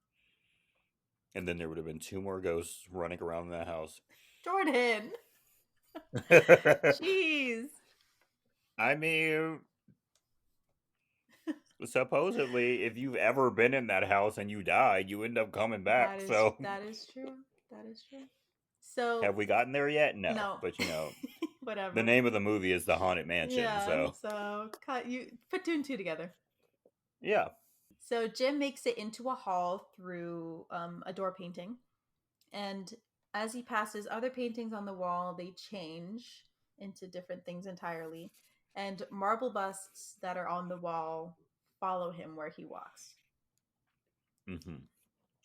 And then there would have been two more ghosts running around that house. Jordan, jeez, I mean, supposedly, if you've ever been in that house and you died, you end up coming back. So, that is true. That is true. So have we gotten there yet? No. no, But, the whatever. name of the movie is The Haunted Mansion. Yeah. So, So cut you put two and two together. yeah. So Jim makes it into a hall through a door painting, and as he passes other paintings on the wall, they change into different things entirely. And marble busts that are on the wall follow him where he walks. Hmm.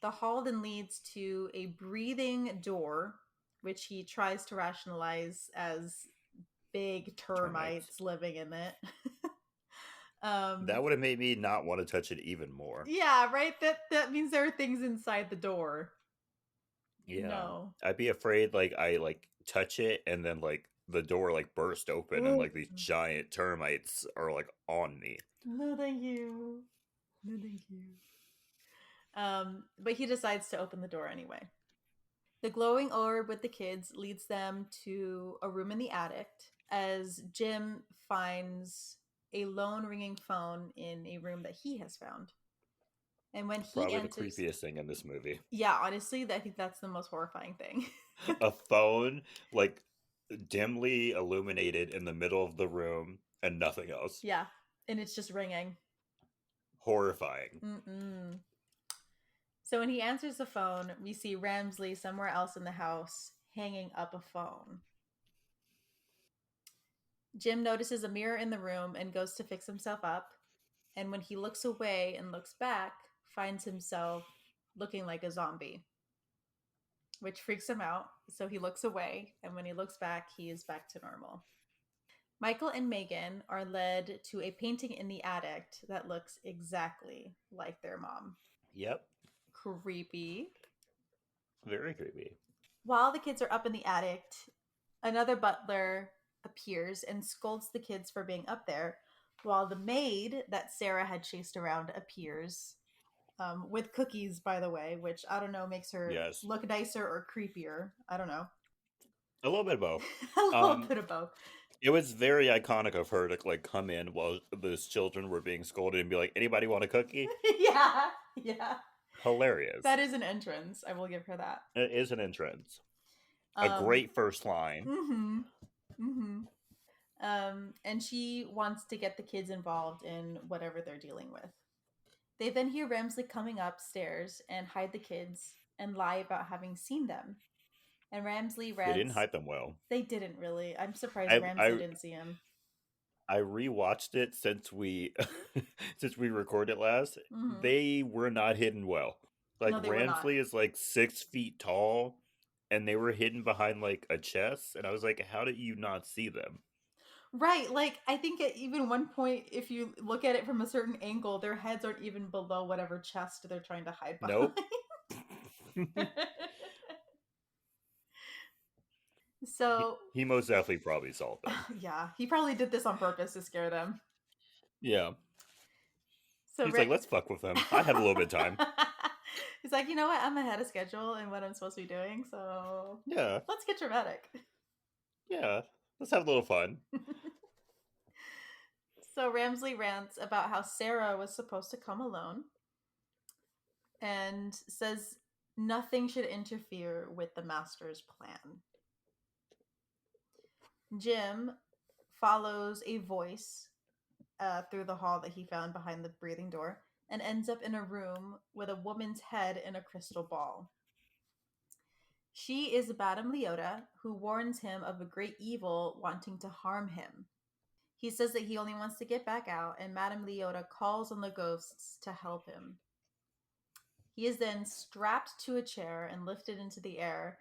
The hall then leads to a breathing door, which he tries to rationalize as big Termites. termites living in it. That would have made me not want to touch it even more. Yeah, right. That means there are things inside the door. Yeah. No. I'd be afraid, I, touch it and then, the door, burst open and, Oh. these giant termites are, on me. No, thank you. No, thank you. But he decides to open the door anyway. The glowing orb with the kids leads them to a room in the attic as Jim finds a lone ringing phone in a room that he has found. And when he Probably the enters, creepiest thing in this movie. yeah, honestly, I think that's the most horrifying thing. A phone, dimly illuminated in the middle of the room and nothing else. Yeah, and it's just ringing. Horrifying. Mm-mm. So when he answers the phone, we see Ramsley somewhere else in the house hanging up a phone. Jim notices a mirror in the room and goes to fix himself up. And when he looks away and looks back, finds himself looking like a zombie, which freaks him out. So he looks away, and when he looks back, he is back to normal. Michael and Megan are led to a painting in the attic that looks exactly like their mom. Yep. Creepy. Very creepy. While the kids are up in the attic, another butler appears and scolds the kids for being up there, while the maid that Sarah had chased around appears with cookies, by the way, which I don't know makes her Yes. look nicer or creepier. I don't know. A little bit of both. A little Um, bit of both. it was very iconic of her to come in while those children were being scolded and be like, "Anybody want a cookie?" Yeah, yeah. Hilarious. That is an entrance. I will give her that. It is an entrance. A Um, great first line. mm-hmm, mm-hmm. And she wants to get the kids involved in whatever they're dealing with. They then hear Ramsley coming upstairs and hide the kids and lie about having seen them. And Ramsley They didn't rants. hide them well. They didn't really. I'm surprised I Ramsley I didn't see him. I rewatched it since we since we recorded last. Mm-hmm. They were not hidden well. No, they were not. Ramsley is 6 feet tall, and they were hidden behind a chest, and I was like, how did you not see them? Right. Like, I think at even one point, if you look at it from a certain angle, their heads aren't even below whatever chest they're trying to hide behind. Nope. So, He most definitely probably saw them. yeah, he probably did this on purpose to scare them. Yeah. So, He's like, let's fuck with them. I have a little bit of time. He's like, you know what? I'm ahead of schedule in what I'm supposed to be doing, so Yeah, let's get dramatic. yeah. Let's have a little fun. So Ramsley rants about how Sarah was supposed to come alone and says nothing should interfere with the master's plan. Jim follows a voice through the hall that he found behind the breathing door and ends up in a room with a woman's head in a crystal ball. She is Madame Leota, who warns him of a great evil wanting to harm him. He says that he only wants to get back out, and Madame Leota calls on the ghosts to help him. He is then strapped to a chair and lifted into the air,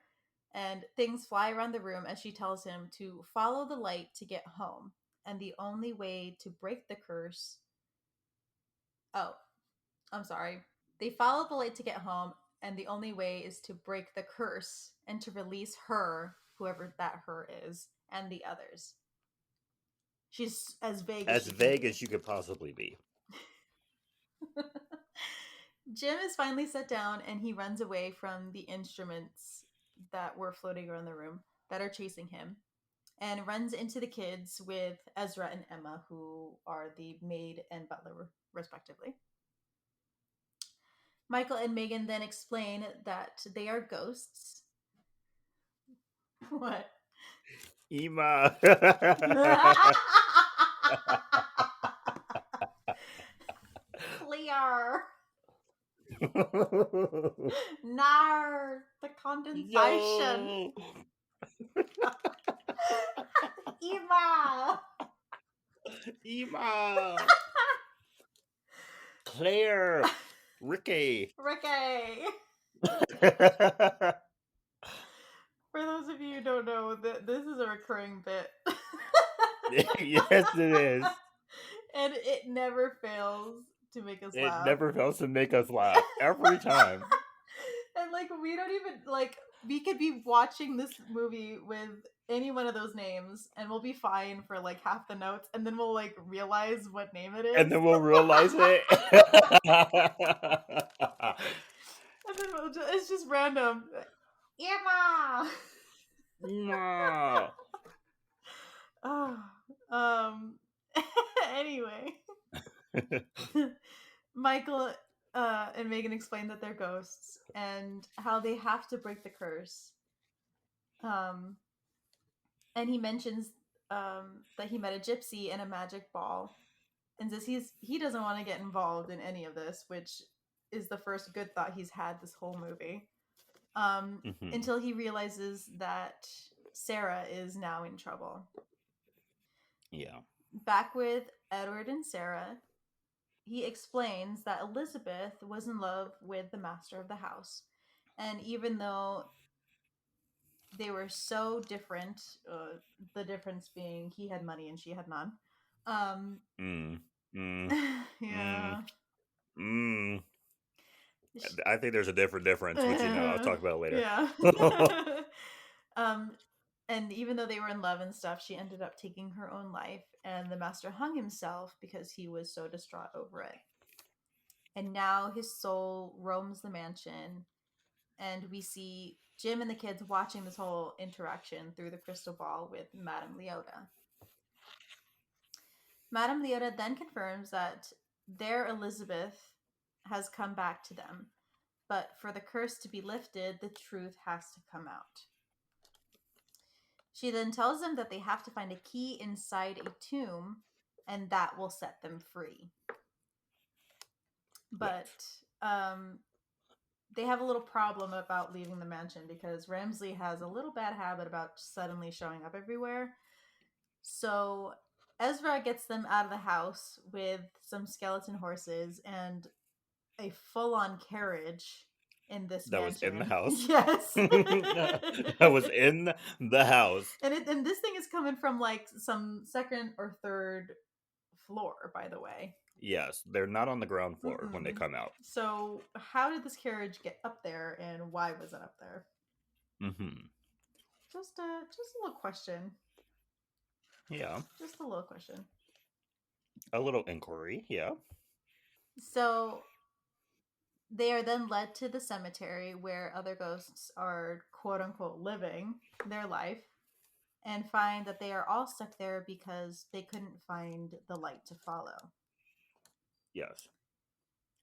and things fly around the room as she tells him to follow the light to get home. And the only way to break the curse. Oh, I'm sorry. They follow the light to get home, and the only way is to break the curse and to release her, whoever that her is, and the others. She's as vague as As she can vague be. as you could possibly be. Jim is finally set down and he runs away from the instruments that were floating around the room that are chasing him and runs into the kids with Ezra and Emma, who are the maid and butler, respectively. Michael and Megan then explain that they are ghosts. What? Ema. Clear. Nar, the condensation. No. Eva. Ema. Claire. Ricky. Ricky. For those of you who don't know, this is a recurring bit. Yes, it is. And it never fails to make us It laugh. never fails to make us laugh every time. And like we don't even like we could be watching this movie with any one of those names and we'll be fine for like half the notes and then we'll like realize what name it And is. then we'll realize it. And then it's just random. Emma. No. Oh, anyway, Michael and Megan explain that they're ghosts and how they have to break the curse. Um, and he mentions that he met a gypsy in a magic ball, and says he doesn't want to get involved in any of this, which is the first good thought he's had this whole movie. Mhm. Until he realizes that Sarah is now in trouble. Yeah. Back with Edward and Sarah, he explains that Elizabeth was in love with the master of the house. And even though they were so different, the difference being he had money and she had none. Um, Mm. Mm. Mm. yeah. Mm. I think there's a different difference, but I'll talk about it later. Yeah. um, and even though they were in love and stuff, she ended up taking her own life, and the master hung himself because he was so distraught over it. And now his soul roams the mansion, and we see Jim and the kids watching this whole interaction through the crystal ball with Madame Leota. Madame Leota then confirms that their Elizabeth has come back to them, but for the curse to be lifted, the truth has to come out. She then tells them that they have to find a key inside a tomb, and that will set them free. Yes. But they have a little problem about leaving the mansion because Ramsley has a little bad habit about suddenly showing up everywhere. So Ezra gets them out of the house with some skeleton horses and a full on carriage in this That was in the mansion. house. Yes. That was in the house. And this thing is coming from like some second or third floor, by the way. Yes, they're not on the ground floor when they Mm-mm. come out. So how did this carriage get up there, and why was it up there? Hmm. Just a little question. Yeah. Just a little question. A little inquiry. Yeah. So They are then led to the cemetery where other ghosts are quote unquote living their life and find that they are all stuck there because they couldn't find the light to follow. Yes.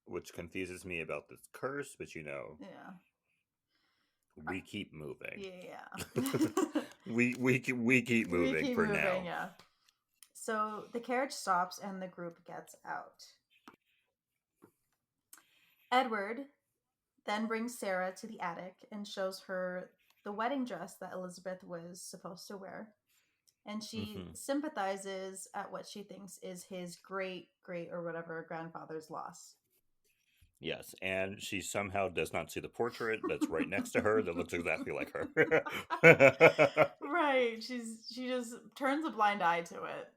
Which confuses me about this curse, but Yeah. we keep moving. Yeah. We keep We moving keep for moving, now. yeah. So the carriage stops and the group gets out. Edward then brings Sarah to the attic and shows her the wedding dress that Elizabeth was supposed to wear. And she Hmm. sympathizes at what she thinks is his great or whatever grandfather's loss. Yes, and she somehow does not see the portrait that's right next to her that looks exactly like her. Right. She just turns a blind eye to it.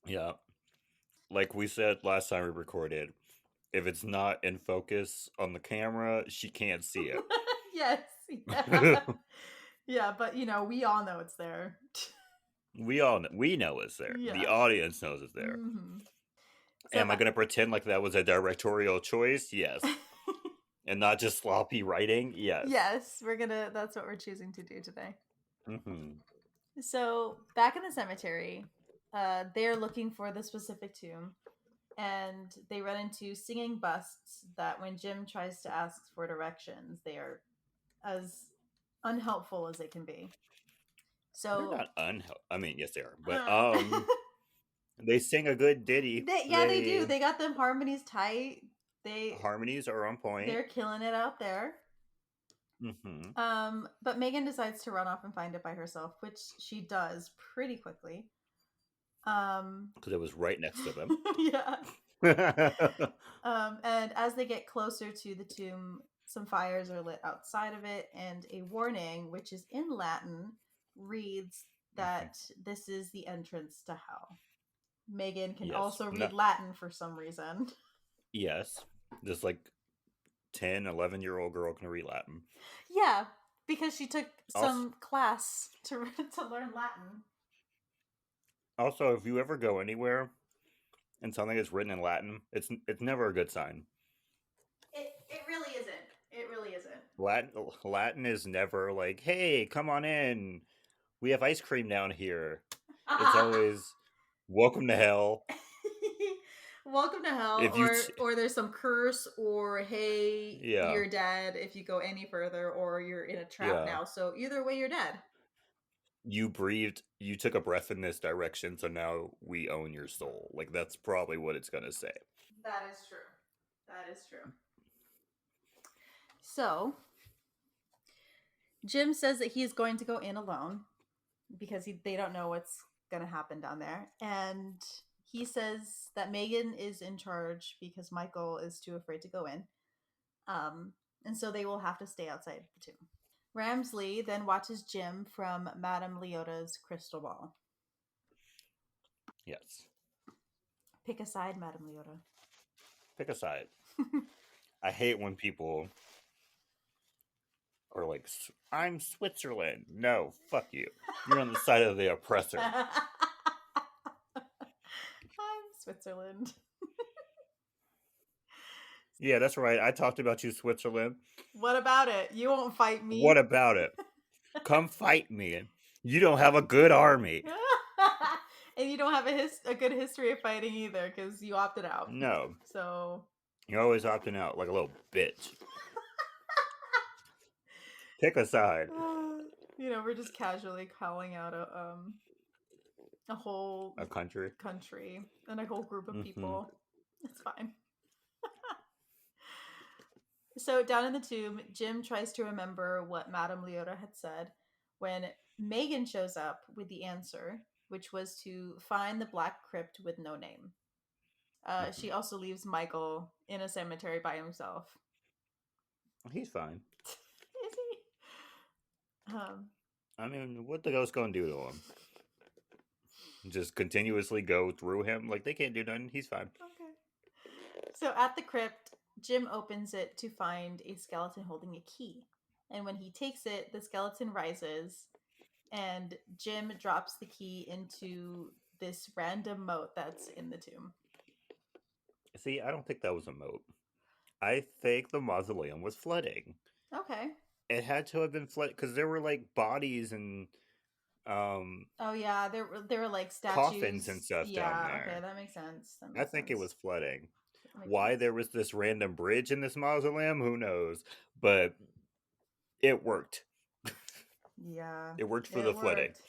Yeah, like we said last time we recorded, if it's not in focus on the camera, she can't see it. Yes. Yeah. Yeah, but we all know it's there. We know it's there. The Yeah. audience knows it's there. So Am I going to pretend like that was a directorial choice? Yes. And not just sloppy writing? Yes. yes, that's what we're choosing to do today. Hmm. So back in the cemetery, they're looking for the specific tomb, and they run into singing busts that when Jim tries to ask for directions, they are as unhelpful as they can be. They're So, not I mean, yes, they are, but they sing a good ditty. yeah, they They do. They got them harmonies tight. harmonies are on point. They're killing it out there. Hmm. But Megan decides to run off and find it by herself, which she does pretty quickly. Um, Because it was right next to them. yeah. And as they get closer to the tomb, some fires are lit outside of it, and a warning, which is in Latin, reads Hmm. that this is the entrance to hell. Megan can Yes. also No. read Latin for some reason. Yes. Just like 10, 11-year-old girl can read Latin. Yeah, because she took Also, some class to to learn Latin. also, if you ever go anywhere and something is written in Latin, it's never a good sign. It really isn't. It really isn't. Latin is never like, "Hey, come on in. We have ice cream down here." It's always "Welcome to hell." Welcome to hell, If you or there's some curse, or hey, Yeah. you're dead if you go any further, or you're in a trap Yeah. now. So either way, you're dead. You took a breath in this direction, so now we own your soul. Like that's probably what it's going to say. That is true. That is true. So Jim says that he is going to go in alone because they don't know what's going to happen down there, and he says that Megan is in charge because Michael is too afraid to go in. Um, and so they will have to stay outside the tomb. Ramsley then watches Jim from Madame Leota's crystal ball. Yes. Pick a side, Madame Leota. Pick a side. I hate when people are like, "I'm Switzerland." No, fuck you. You're on the side of the oppressor. I'm Switzerland. Yeah, that's right. I talked about you, Switzerland. What about it? You won't fight What me. about it? Come fight me. You don't have a good army. And you don't have a good history of fighting either because you opted out. No, So you're always opting out like a little bitch. Pick a side. we're just casually calling out a whole A country. country and a whole group of Hmm. people. It's fine. So down in the tomb, Jim tries to remember what Madame Leota had said when Megan shows up with the answer, which was to find the black crypt with no name. She Hmm. also leaves Michael in a cemetery by himself. He's fine. Is he? I mean, what the ghost gonna do to him? Just continuously go through him? Like they can't do nothing. He's fine. Okay. So at the crypt, Jim opens it to find a skeleton holding a key. And when he takes it, the skeleton rises and Jim drops the key into this random moat that's in the tomb. See, I don't think that was a moat. I think the mausoleum was flooding. Okay. It had to have been flood because there were like bodies and um Oh yeah, there were like coffins and statues. stuff down Yeah, okay, there. that makes sense. That I makes think it sense. was flooding. That makes Why sense. there was this random bridge in this mausoleum, who knows? But it worked. Yeah, It worked for it the flooding. worked.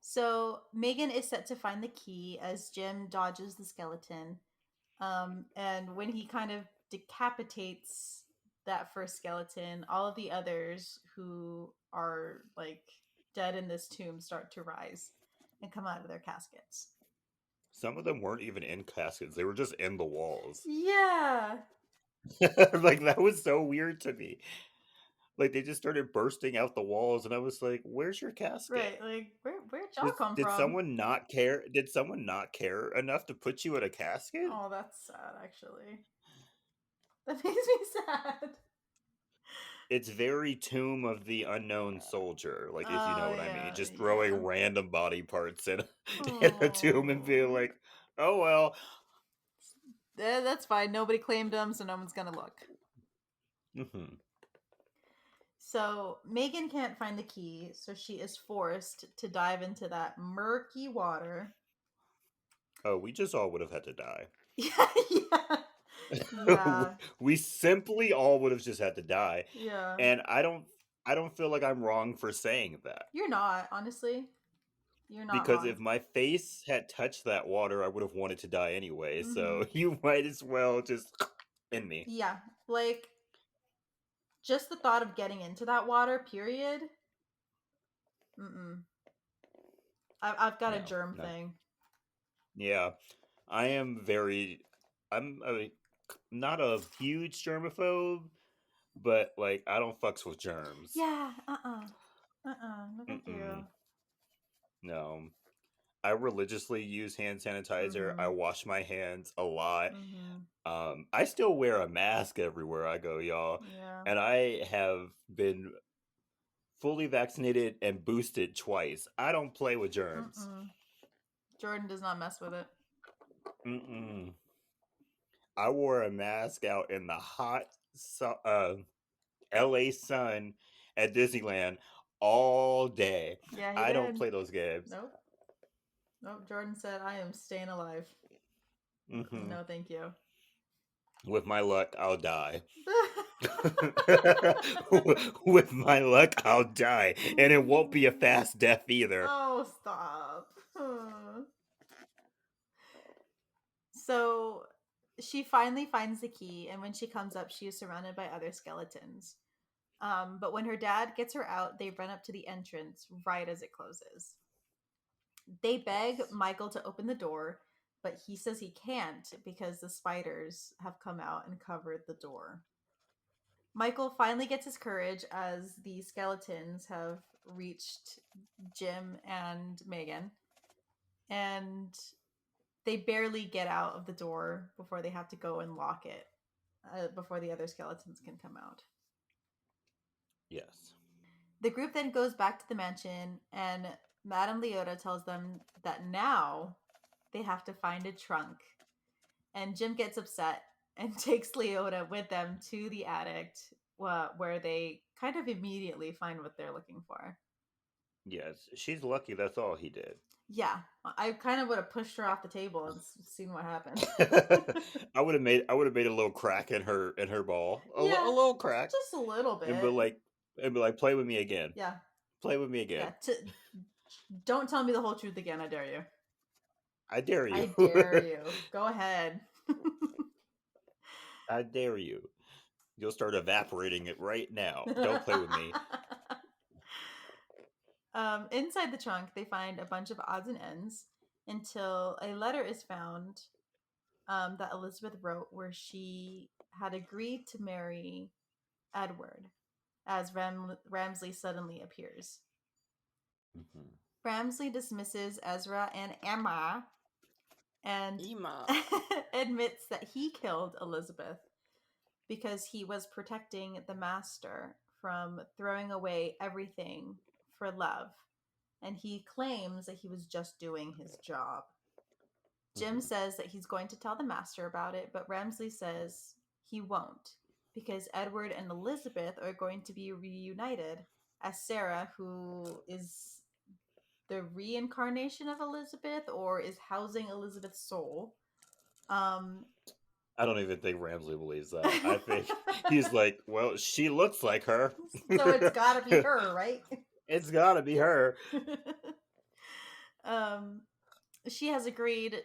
So Megan is set to find the key as Jim dodges the skeleton. And when he kind of decapitates that first skeleton, all of the others who are like dead in this tomb start to rise and come out of their caskets. Some of them weren't even in caskets; they were just in the walls. Yeah. Like that was so weird to me. Like they just started bursting out the walls, and I was like, "Where's your casket? Right. Like where'd y'all come Did from? someone not care? Did someone not care enough to put you in a casket?" Oh, that's sad actually. That makes me sad. It's very Tomb of the Unknown Soldier, like if you know Oh what I mean. yeah, Just throwing yeah. random body parts in in a tomb and being Oh. like, "Oh well." That's fine. Nobody claimed them, so no one's gonna look. Hmm. So Megan can't find the key, so she is forced to dive into that murky water. Oh, we just all would have had to die. Yeah, yeah, yeah, We simply all would have just had to die, yeah. and I don't feel like I'm wrong for saying that. You're not, honestly. You're not Because wrong. if my face had touched that water, I would have wanted to die anyway. Mm-hmm. So you might as well just in me. Yeah, like just the thought of getting into that water, period. Mm-mm. I've got a No, germ no. thing. Yeah, I am very. Not a huge germaphobe, but like I don't fucks with germs. Yeah, no thank Mm-mm, you. no. I religiously use hand sanitizer. I Mm-hmm, wash my hands a lot. mm-hmm. I still wear a mask everywhere I go, y'all, Yeah, and I have been fully vaccinated and boosted twice. I don't play with germs. mm-mm. Jordan does not mess with it. Mm-mm. I wore a mask out in the hot LA sun at Disneyland all day. Yeah, he I don't did. play those games. Nope. Nope. Jordan said, I am staying alive. Hmm. No, thank you. With my luck, I'll die. With my luck, I'll die. And it won't be a fast death either. Oh, stop. So she finally finds the key, and when she comes up, she is surrounded by other skeletons. But when her dad gets her out, they run up to the entrance right as it closes. They beg Yes. Michael to open the door, but he says he can't because the spiders have come out and covered the door. Michael finally gets his courage as the skeletons have reached Jim and Megan, and they barely get out of the door before they have to go and lock it before the other skeletons can come out. Yes. The group then goes back to the mansion, and Madame Leota tells them that now they have to find a trunk. And Jim gets upset and takes Leota with them to the attic, where they kind of immediately find what they're looking for. Yes. She's lucky that's all he did. Yeah, I kind of would have pushed her off the table and seen what happened. I would have made a little crack in her ball. A Yeah, little crack. just a little And be bit. like play with me again. Yeah, Play with me yeah. again. Don't tell me the whole truth again. I dare you. I dare you. I dare you. Go ahead. I dare you. You'll start evaporating it right now. Don't play with me. Inside the trunk, they find a bunch of odds and ends until a letter is found that Elizabeth wrote where she had agreed to marry Edward as Ramsley suddenly appears. Mhm. Ramsley dismisses Ezra and Emma and Ema. admits that he killed Elizabeth because he was protecting the master from throwing away everything for love. And he claims that he was just doing his job. Jim Mhm. says that he's going to tell the master about it, but Ramsley says he won't, because Edward and Elizabeth are going to be reunited as Sarah, who is the reincarnation of Elizabeth or is housing Elizabeth's soul. Um, I don't even think Ramsley believes that. I think he's like, well, she looks like her. so it's gotta be her, right? It's gotta be her. um, she has agreed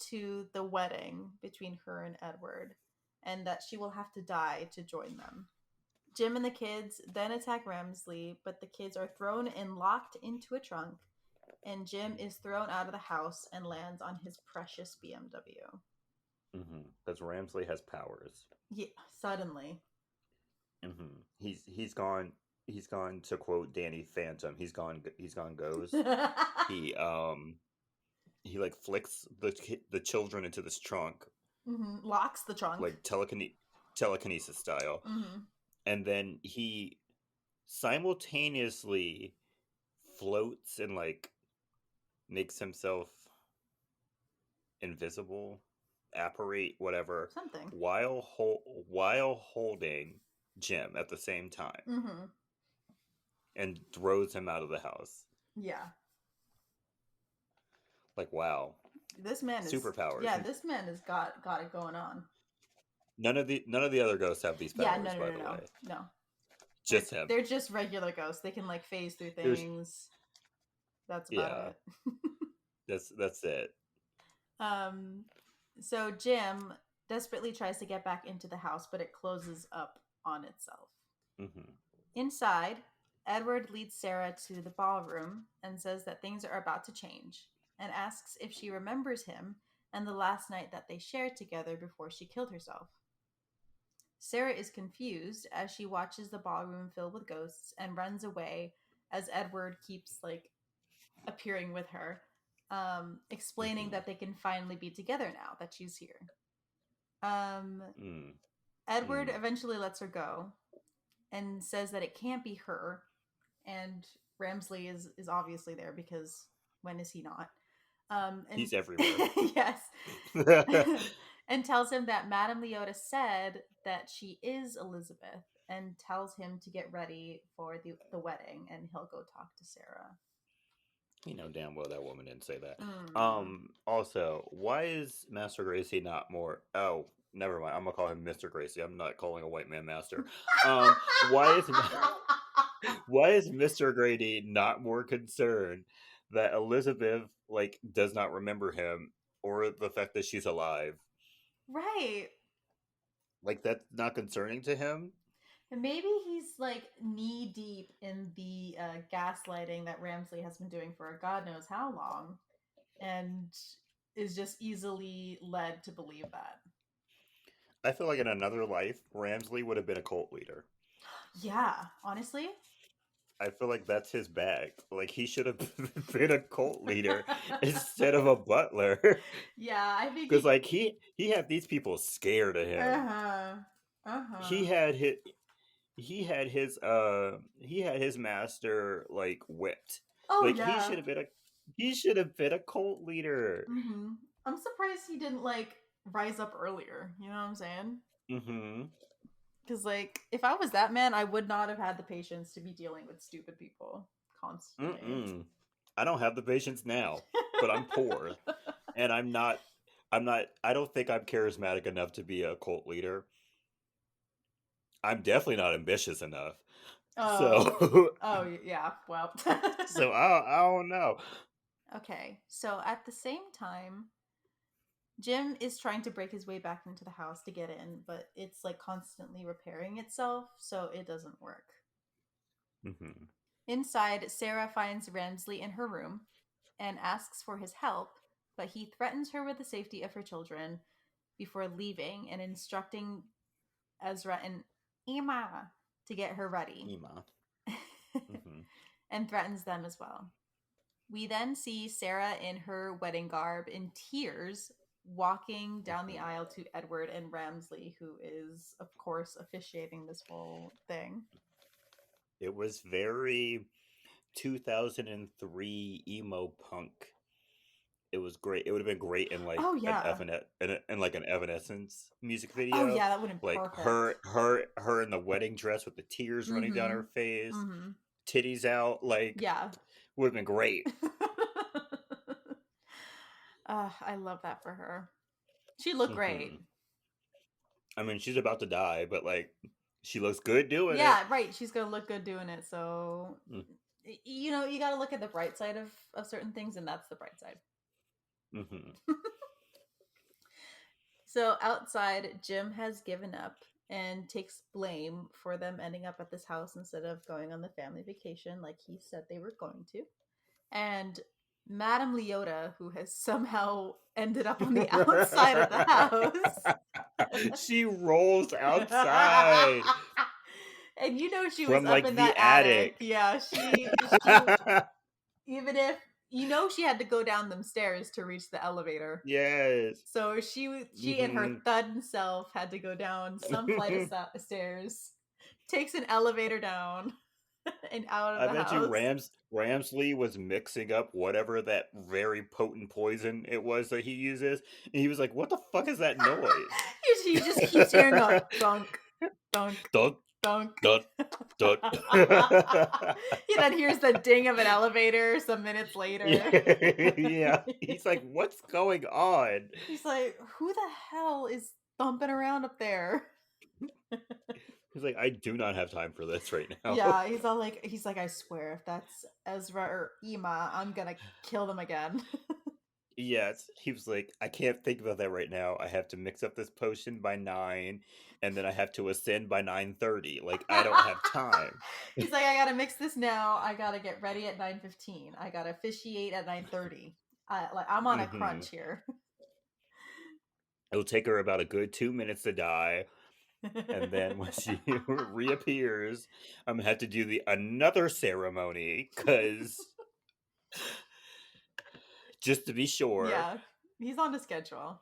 to the wedding between her and Edward, and that she will have to die to join them. Jim and the kids then attack Ramsley, but the kids are thrown and locked into a trunk, and Jim is thrown out of the house and lands on his precious BMW. Because Ramsley has powers. Yeah, suddenly. He's gone. He's gone to quote Danny Phantom. He's gone. He's gone ghost. He he like flicks the children into this trunk, Locks the trunk. like telekinesis style, and then he simultaneously floats and like makes himself invisible, apparate, whatever, Something. while holding Jim at the same time, and throws him out of the house. Yeah. Like, wow, This man is superpowers. yeah. This man has got it going on. None of the other ghosts have these powers. Yeah, no, by the way, no. Just him. They're just regular ghosts. They can like phase through things. That's about it. That's it. So Jim desperately tries to get back into the house, but it closes up on itself. Inside, Edward leads Sarah to the ballroom and says that things are about to change, and asks if she remembers him and the last night that they shared together before she killed herself. Sarah is confused as she watches the ballroom fill with ghosts and runs away as Edward keeps like appearing with her, explaining that they can finally be together now that she's here. Edward eventually lets her go and says that it can't be her, and Ramsley is obviously there because when is he not? And he's everywhere. Yes. And tells him that Madame Leota said that she is Elizabeth, and tells him to get ready for the wedding, and he'll go talk to Sarah. You know damn well that woman didn't say that. Also, why is Master Gracie not more? Oh, never mind. I'm gonna call him Mr. Gracie. I'm not calling a white man master. Why is Mr. Grady not more concerned that Elizabeth like does not remember him or the fact that she's alive? Right. Like that's not concerning to him. And maybe he's like knee deep in the gaslighting that Ramsley has been doing for God knows how long, and is just easily led to believe that. I feel like in another life, Ramsley would have been a cult leader. Yeah, honestly. I feel like that's his bag. Like he should have been a cult leader instead of a butler. Yeah, I think because like he had these people scared of him. He had his master like whipped. Oh like yeah. he should have been a cult leader. I'm surprised he didn't like rise up earlier. You know what I'm saying? Because like if I was that man, I would not have had the patience to be dealing with stupid people constantly. I don't have the patience now, but I'm poor, and I'm not. I don't think I'm charismatic enough to be a cult leader. I'm definitely not ambitious enough. Oh yeah, well. So I don't know. Okay, so at the same time, Jim is trying to break his way back into the house to get in, but it's like constantly repairing itself, so it doesn't work. Inside, Sarah finds Ramsley in her room and asks for his help, but he threatens her with the safety of her children before leaving and instructing Ezra and Emma to get her ready. Emma. And threatens them as well. We then see Sarah in her wedding garb in tears walking down the aisle to Edward and Ramsley, who is, of course, officiating this whole thing. It was very 2003 emo punk. It was great. It would have been great in like Oh an yeah. like an Evanescence music Oh video, yeah, that would have been like perfect. her in the wedding dress with the tears running down her Mhm. face, Mhm. titties out, like Yeah. would have been great. I love that for her. She looked great. Hmm. I mean, she's about to die, but like she looks good doing it. Yeah, right. She's gonna look good doing it. So, you got to look at the bright side of certain things, and that's the bright side. Mm-hmm. So outside, Jim has given up and takes blame for them ending up at this house instead of going on the family vacation like he said they were going to. And Madame Leota, who has somehow ended up on the outside of the house. She rolls outside And she was from up like in the that attic. attic. Yeah, she even if she had to go down them stairs to reach the elevator. Yes. So she and her Hmm. thud self had to go down some flight of stairs, takes an elevator down and out of I the bet you house. Ramsley was mixing up whatever that very potent poison it was that he uses, and he was like, "What the fuck is that noise?" He just keeps hearing a dunk, dunk, Dun dunk. dun dun. He then hears the ding of an elevator some minutes later. Yeah, he's like, "What's going on?" He's like, who the hell is thumping around up there? He's like, "I do not have time for this right now." Yeah, he's like, I swear if that's Ezra or Ema, I'm gonna kill them again. Yes, he was like, "I can't think about that right now. I have to mix up this potion by 9, and then I have to ascend by 9:30. Like, I don't have time." He's like, I gotta mix this now. I gotta get ready at 9:15. I gotta officiate at 9:30. I'm on a Mhm. crunch here. It'll take her about a good 2 minutes to die, and then when she reappears, I'm gonna have to do the another ceremony, cause just to be sure. Yeah, he's on the schedule.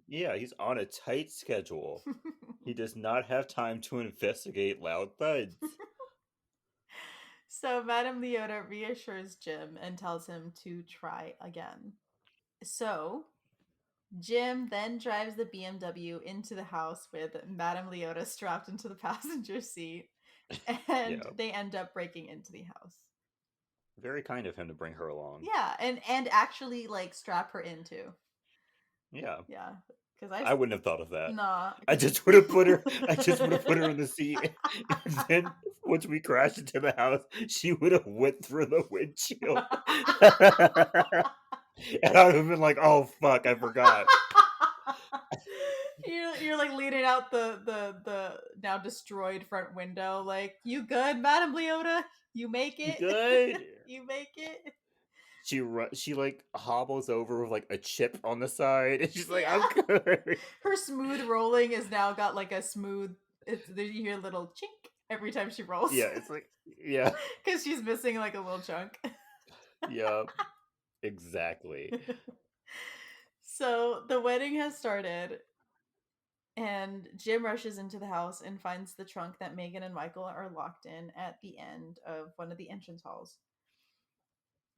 Yeah, he's on a tight schedule. He does not have time to investigate loud thuds. So Madame Leota reassures Jim and tells him to try again. So Jim then drives the BMW into the house with Madame Leota strapped into the passenger seat, and Yeah, they end up breaking into the house. very kind of him to bring her along. Yeah, and actually like strap her into. Yeah. Yeah, because I wouldn't have thought of that. nah, I because just would have put her I just would have put her in the seat, and then once we crashed into the house, she would have went through the windshield. And I would have been like, "Oh, fuck, I forgot." you're like leaning out the now destroyed front window, like, you good, Madame Leota? You make "You it? good?" You make it? She, like, hobbles over with, like, a chip on the side, and she's like, "I'm Yeah. good." Her smooth rolling has now got like a smooth. You hear a little chink every time she rolls Yeah, it's like yeah. because she's missing like a little chunk. Yep, exactly. So the wedding has started, and Jim rushes into the house and finds the trunk that Megan and Michael are locked in at the end of one of the entrance halls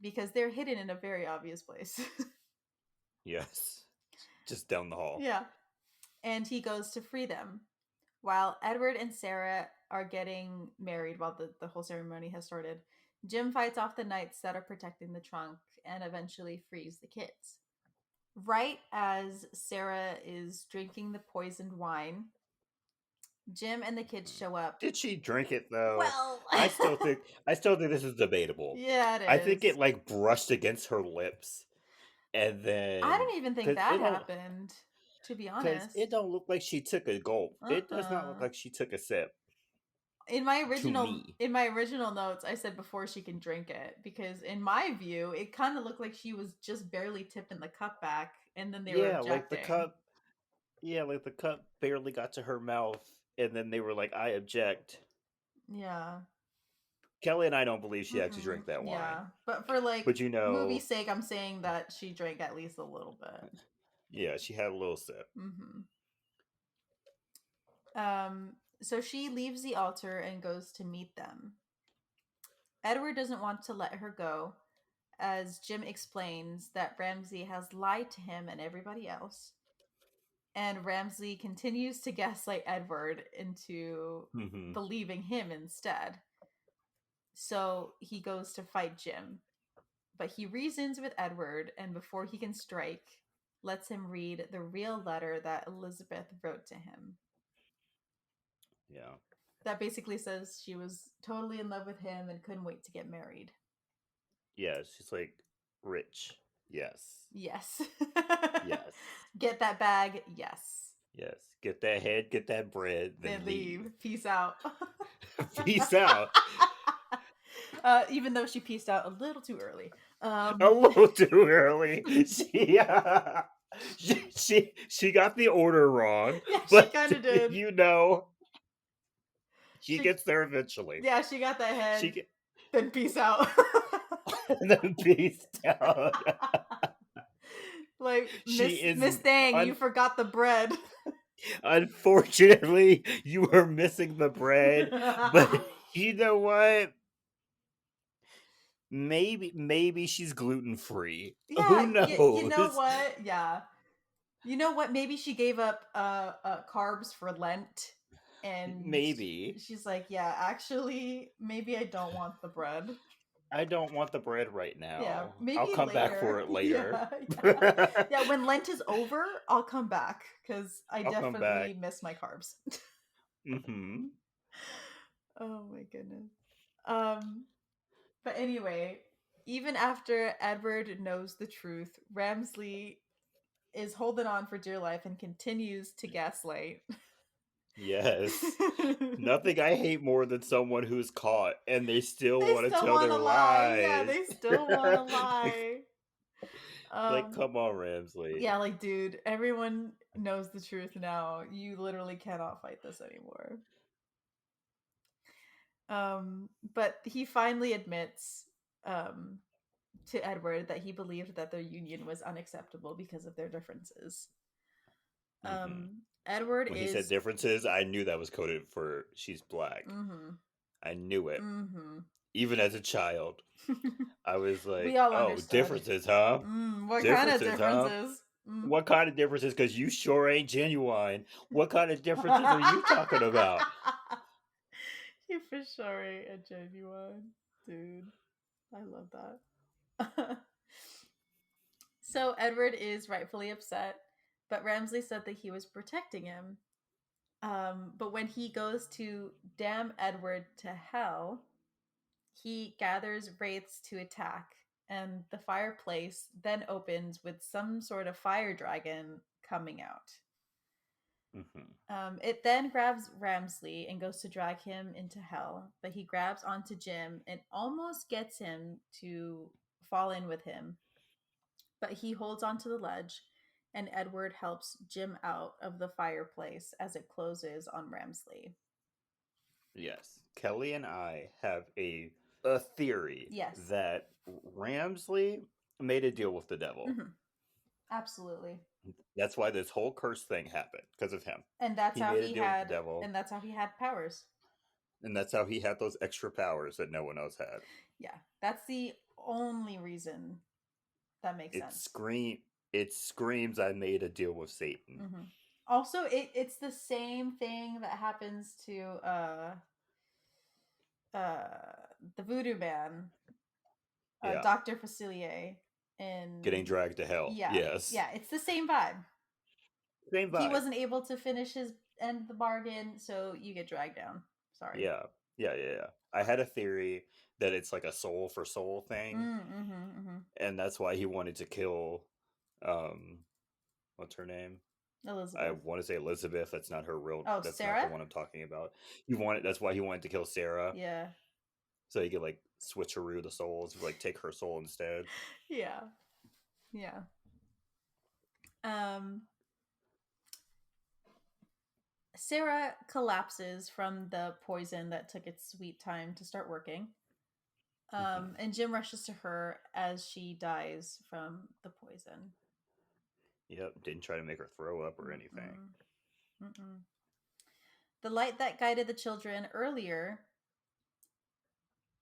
because they're hidden in a very obvious place. Yes. Just down the hall. Yeah. And he goes to free them. While Edward and Sarah are getting married, while the whole ceremony has started, Jim fights off the knights that are protecting the trunk and eventually frees the kids. Right as Sarah is drinking the poisoned wine, Jim and the kids show up. Did she drink it though? Well, I still think this is debatable. yeah, it I think it is. like brushed against her lips, and I then don't even think because that happened, to be it honest. don't look like she took a gulp. It does not look Uh-uh. like she took a sip in my to original me. in my original notes I said before she can drink it because in my view it kind of looked like she was just barely tipping the cup back and then they were Yeah, like the objecting. cup. Yeah, like the cup barely got to her mouth, and then they were like, "I object." Yeah. Kelly and I don't believe she actually Mm-mm. drank that wine, Yeah, but for like but movie's sake I'm saying that she drank at least a little bit. yeah, she had a little sip. So she leaves the altar and goes to meet them. Edward doesn't want to let her go as Jim explains that Ramsey has lied to him and everybody else. And Ramsey continues to gaslight Edward into Hmm. believing him instead. So he goes to fight Jim. But he reasons with Edward, and before he can strike, lets him read the real letter that Elizabeth wrote to him. Yeah. That basically says she was totally in love with him and couldn't wait to get married. Yeah, she's like rich. Yes. Yes. Yes. Get that bag? Yes. Yes. Get that head, get that bread, then Then leave. leave. Peace out. Peace out. Even though she pieced out a little too early. A Um, little too early. She got the order wrong, yeah, she but kind of did. you know she She, gets there eventually. yeah, she got that She head. get Then peace out. and then peace out. Like She Miss is Thang, you un- forgot the bread. Unfortunately, you were missing the bread, but you know what? Maybe she's gluten free. Who Yeah, you know knows? what? Yeah, you know what? Maybe she gave up carbs for Lent, and Maybe. she's like, yeah, actually, maybe I don't want the bread. I don't want the bread right Yeah, now. I'll maybe come back for later. it later. Yeah, yeah, yeah. When Lent is over, I'll come back because I I'll come back. definitely miss my carbs. Hmm. Oh my goodness. Um, but anyway, even after Edward knows the truth, Ramsley is holding on for dear life and continues to gaslight. Yes. Nothing I hate more than someone who's caught and they still They want to still tell want their to lie. Yeah, lies. they still want to like, lie. like, Um, come on, Ramsley. yeah, like, dude, everyone knows the truth now. You literally cannot fight this anymore. But he finally admits um, to Edward that he believed that their union was unacceptable because of their differences. Hmm. Edward When he said is. differences, I knew that was coded for she's black. Mm-hmm. I knew it. Mm-hmm. Even as a child, I was We like, all oh, understood. differences, huh? What kind of Differences, huh? differences? Mm. What kind of differences? Because you sure ain't genuine. What kind of differences are you talking about? You for sure ain't a genuine dude. I love that. So Edward is rightfully upset, but Ramsley said that he was protecting him. But when he goes to damn Edward to hell, he gathers wraiths to attack, and the fireplace then opens with some sort of fire dragon coming out. Hmm. It then grabs Ramsley and goes to drag him into hell, but he grabs onto Jim and almost gets him to fall in with him. But he holds onto the ledge, and Edward helps Jim out of the fireplace as it closes on Ramsley. Yes, Kelly and I have a theory Yes. that Ramsley made a deal with the devil. Hmm. Absolutely. That's why this whole curse thing happened because of him. And that's He how made a he deal with the had devil, and that's how he had powers. and that's how he had those extra powers that no one else had. Yeah. That's the only reason that makes It sense. scream it screams I made a deal with Satan. Hmm. Also, it's the same thing that happens to the voodoo man, Yeah. Dr. Facilier Getting in. dragged to hell. Yeah, Yes. yeah, it's the same vibe. Same He vibe. wasn't able to finish his end of the bargain, so you get dragged down. Sorry. Yeah. Yeah. I had a theory that it's like a soul for soul thing, Mm-hmm, mm-hmm. and that's why he wanted to kill um what's her name? I Elizabeth. want to say Elizabeth. That's not her real. Oh, That's not the Sarah? one I'm talking about. That's why he wanted to kill Sarah, Yeah. so he could like switcheroo the souls, like take her soul instead. Yeah. Yeah. Um Sarah collapses from the poison that took its sweet time to start working. Hmm. And Jim rushes to her as she dies from the poison. Yep. Didn't try to make her throw up or anything. Mm-mm. Mm-mm. The light that guided the children earlier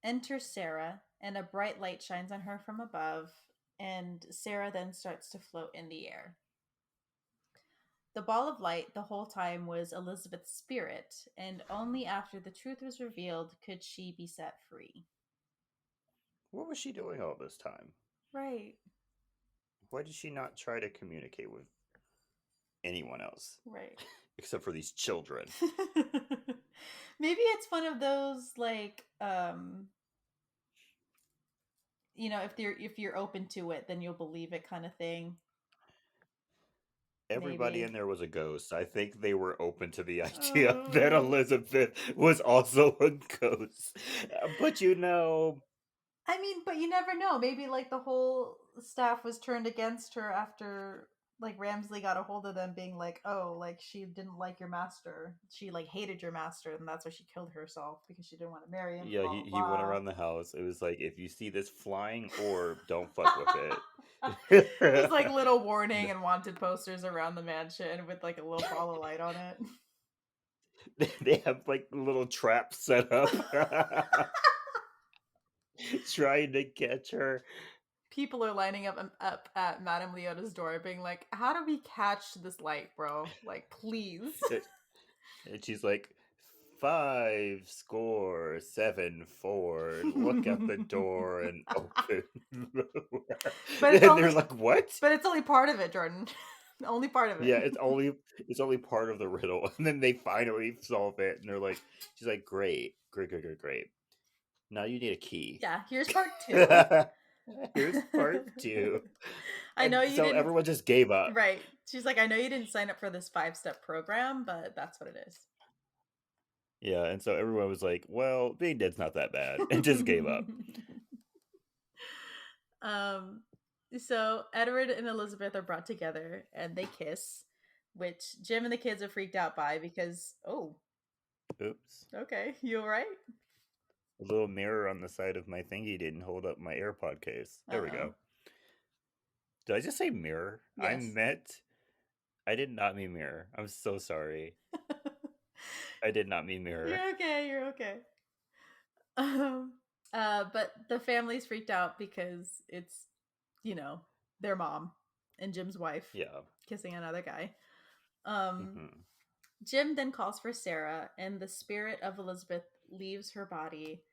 Enter Sarah, and a bright light shines on her from above, and Sarah then starts to float in the air. The ball of light the whole time was Elizabeth's spirit, and only after the truth was revealed could she be set free. What was she doing all this time? Right, Why did she not try to communicate with anyone else right. except for these children? Maybe it's one of those like if you're open to it, then you'll believe it kind of thing. Everybody Maybe. in there was a ghost. I think they were open to the idea that Oh. Elizabeth was also a ghost. But I mean, but you never know. Maybe like the whole staff was turned against her after like Ramsley got a hold of them being like, "Oh, like she didn't like your master. She like hated your master and that's why she killed herself because she didn't want to marry him, yeah, blah he went blah around the house. It was like, if you see this flying orb, don't fuck with blah." it. There's like little warning and wanted posters around the mansion with like a little ball of light on it. They have like little traps set up trying to catch her. People are lining up at Madame Leota's door being like, "How do we catch this light, bro? Like, please." And she's like, 5 score 7 4. Look at the door and open. But it's And they're only like, what? but it's only part of it, Jordan. Only part of it. Yeah, it's only part of the riddle. And then they finally solve it, and they're like, she's like, great, great, great, great, great. Now you need a key. Yeah, here's part 2. Here's part two. I know And you so didn't everyone just gave up. right. She's like, "I know you didn't sign up for this 5-step program, but that's what it is." Yeah, and so everyone was like, well, being dead's not that bad, and just gave up. um so Edward and Elizabeth are brought together and they kiss, which Jim and the kids are freaked out by because, oh, Oops. okay, you all right? A little mirror on the side of my thingy didn't hold up my AirPod case. There we Uh-oh. go. Did I just say mirror? Yes. I did not mean mirror. I'm so sorry. I did not mean mirror. You're okay, you're okay. Um, but the family's freaked out because it's, you know, their mom and Jim's wife Yeah. kissing another guy. Um, Hmm. Jim then calls for Sarah, and the spirit of Elizabeth leaves her body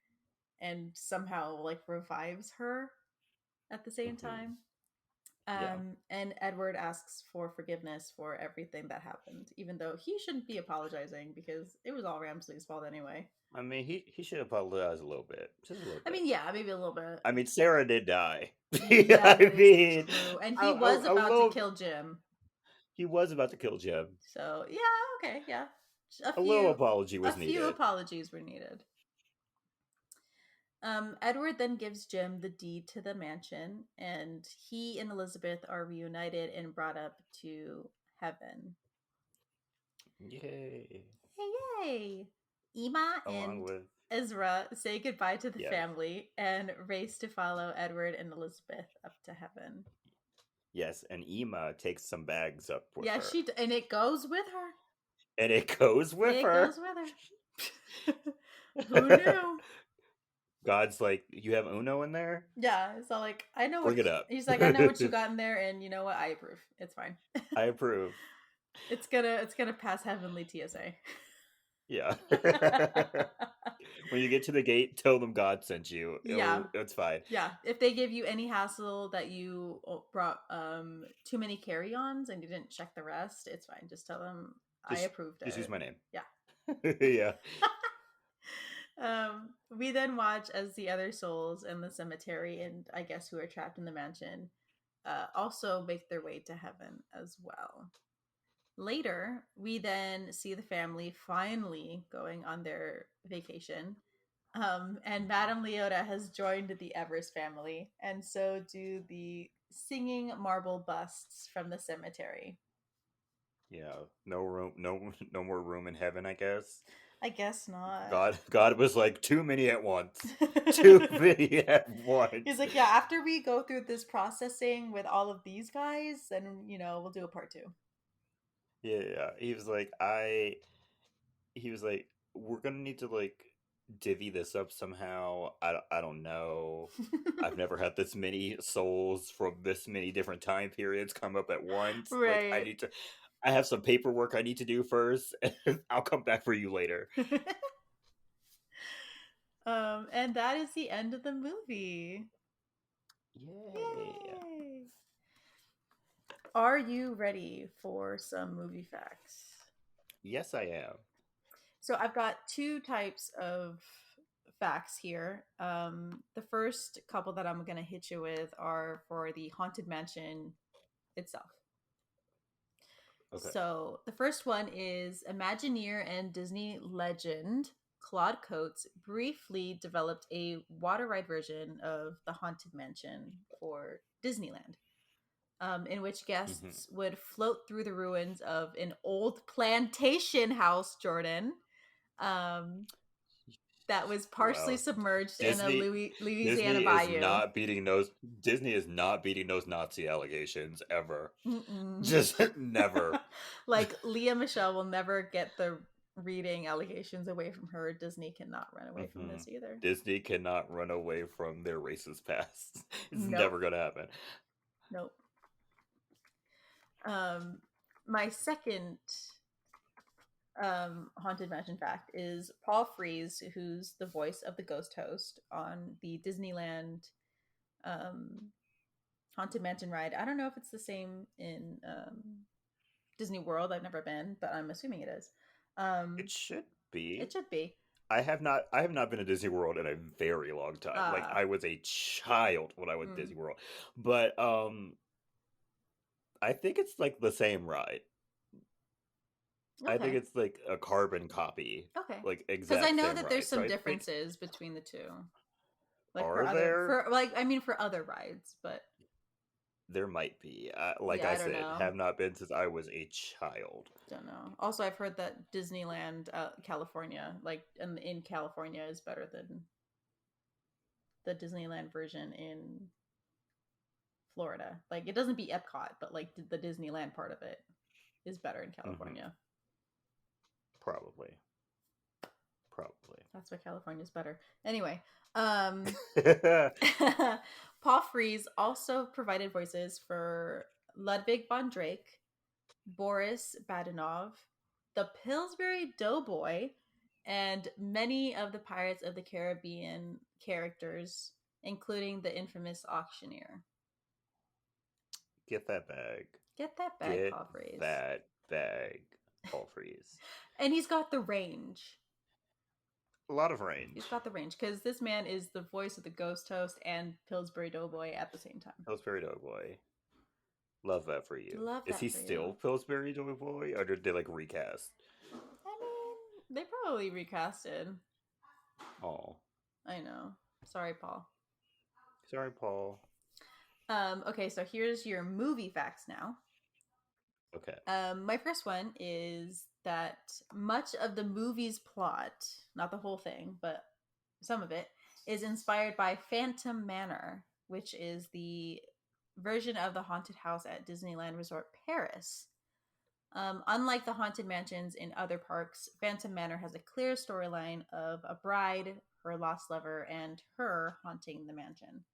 and somehow like revives her at the same Hmm. time. Yeah. And Edward asks for forgiveness for everything that happened, even though he shouldn't be apologizing because it was all Ramsley's fault anyway. I mean, he should apologize a little bit. Just a little I bit. mean, yeah, maybe a little bit. I mean, Sarah did die. Yeah, that I is mean, true. And he was a about to little. kill Jim. He was about to kill Jim. So, yeah, okay, yeah. A A little few apology a was few needed. apologies were needed. Edward then gives Jim the deed to the mansion, and he and Elizabeth are reunited and brought up to heaven. Yay! Hey, yay! Ema Along and with Ezra say goodbye to the yes, family and race to follow Edward and Elizabeth up to heaven. yes, and Ema takes some bags up with Yeah, her, and it goes with her. and it goes with It her. goes with her. Who knew? God's like, you have Uno in there? Yeah, it's all like I know what Bring it up. he's like. I know what you got in there, and you know what? I approve. It's fine. I approve. It's gonna pass heavenly TSA. Yeah. When you get to the gate, tell them God sent you. Yeah, It's fine. yeah. If they give you any hassle that you brought too many carry-ons and you didn't check the rest, it's fine. Just tell them I Just approved just use it. my name. Yeah. Yeah. We then watch as the other souls in the cemetery and I guess who are trapped in the mansion also make their way to heaven as well. Later, we then see the family finally going on their vacation. And Madame Leota has joined the Evers family, and so do the singing marble busts from the cemetery. Yeah. No room, no more room in heaven, I guess. I guess not. God was like, too many at once. Too many at He's once. like, yeah, after we go through this processing with all of these guys, then, we'll do a part 2. Yeah, yeah. He was like, we're gonna need to like divvy this up somehow. I don't know. I've never had this many souls from this many different time periods come up at once. Like Right. I have some paperwork I need to do first. I'll come back for you later. And that is the end of the movie. Yay. Yay! Are you ready for some movie facts? Yes, I am. So I've got two types of facts here. The first couple that I'm going to hit you with are for the Haunted Mansion itself. Okay. So the first one is Imagineer and Disney legend Claude Coates briefly developed a water ride version of the Haunted Mansion for Disneyland, in which Hmm. guests would float through the ruins of an old plantation house, Jordan, um, that was partially Well, submerged in a Disney Louisiana Disney is bayou. not beating those Disney is not beating those Nazi allegations ever. Mm-mm. Just never. Like Leah Michelle will never get the reading allegations away from her. Disney cannot run away from Hmm. this either. Disney cannot run away from their racist past. It's Nope. never gonna happen. Nope. Um, my second haunted mansion fact is Paul Frees, who's the voice of the ghost host on the Disneyland um, haunted mansion ride. I don't know if it's the same in Disney World. I've never been, but I'm assuming it is. It Um, should be. it should be. I have not been to Disney World in a very long time. Like Uh, I was a child when I went to mm, Disney World. But I think it's like the same ride. I think okay. it's like a carbon copy. Okay. Like Because I exact know same that there's ride. So some I think differences between the two. Like are there? for other rides, but There might be. Like yeah, I I don't said, know. have not been since I was a child. Don't know. Also, I've heard that Disneyland, California, like in California, is better than the Disneyland version in Florida. Like, it doesn't beat Epcot, but like the Disneyland part of it is better in Hmm. California. Probably. Probably. That's why California's better. Anyway, um, Paul Frees also provided voices for Ludwig von Drake, Boris Badenov, the Pillsbury Doughboy, and many of the Pirates of the Caribbean characters, including the infamous auctioneer. Get that bag. Get that bag, Get Paul Frees. that bag. Paul Freeze. And he's got the range. A lot of He's range. got the range because this man is the voice of the Ghost Host and Pillsbury Doughboy at the same time. Pillsbury Doughboy. Love that for you. Love Is he that for still you. Pillsbury Doughboy, or did they like recast? I mean, they probably recasted. Oh, I know. Sorry, Paul. sorry, Paul. Okay, so here's your movie facts now. Okay. My first one is that much of the movie's plot, not the whole thing, but some of it, is inspired by Phantom Manor, which is the version of the haunted house at Disneyland Resort Paris. Unlike the haunted mansions in other parks, Phantom Manor has a clear storyline of a bride, her lost lover, and her haunting the mansion.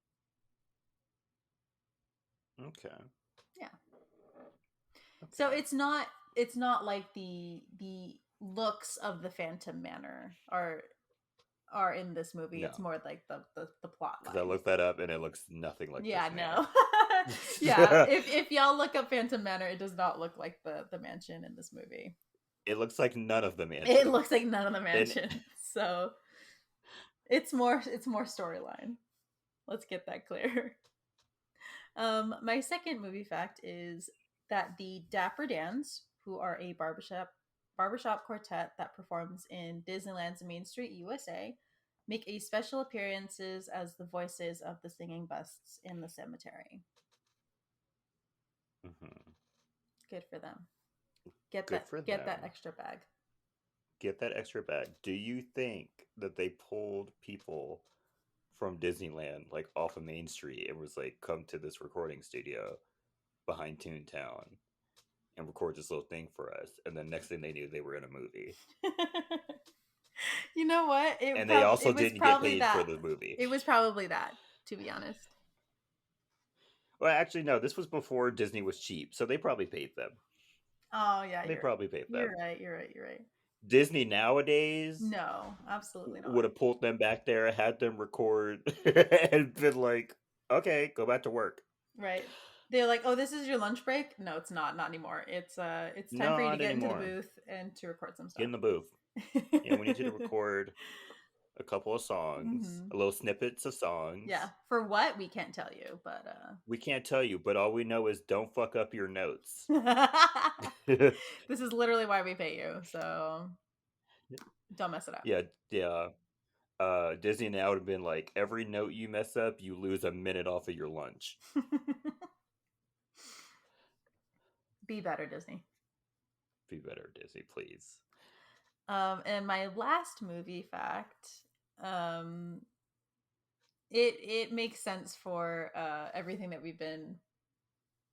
Okay. Yeah. So Okay. it's not like the looks of the Phantom Manor are in this movie. It's No, more like the plot because I line. looked that up and it looks nothing like Yeah, this manor. no. Yeah, if y'all look up Phantom Manor, it does not look like the mansion in this movie. It looks like none of the It mansions. looks like none of the And mansions. So it's more storyline. Let's get that clear. My second movie fact is that the Dapper Dans, who are a barbershop quartet that performs in Disneyland's Main Street, USA, make a special appearances as the voices of the singing busts in the cemetery. mhm, Good for them. good for Get that them. extra bag. Get that extra bag. Do you think that they pulled people from Disneyland like off of Main Street and was like, come to this recording studio behind Toontown and record this little thing for us? And then next thing they knew, they were in a movie. You know what? And they also It was didn't get probably paid for that. the movie. It was probably that, to be honest. Well, actually, no. This was before Disney was cheap, so they probably paid them. Oh yeah, They probably paid you're them. right. You're right. You're right. Disney nowadays No, absolutely would not. have pulled them back there, had them record, and been like, "Okay, go back to work." Right. They're like, "Oh, this is your lunch break?" No, it's not. Not anymore. It's time for you to Not get into the anymore. booth and to record some Get stuff. in the booth. Yeah, we need you to record a couple of songs, Hmm. a little snippets of Yeah. songs. For what we can't tell you, but We can't tell you, but all we know is don't fuck up your notes. this is literally why we pay you. So don't mess it up. Yeah, yeah. Disney now would have been like, every note you mess up, you lose a minute off of your lunch. Be better, Disney. Be better, Disney, please. And my last movie fact, um, it makes sense for everything that we've been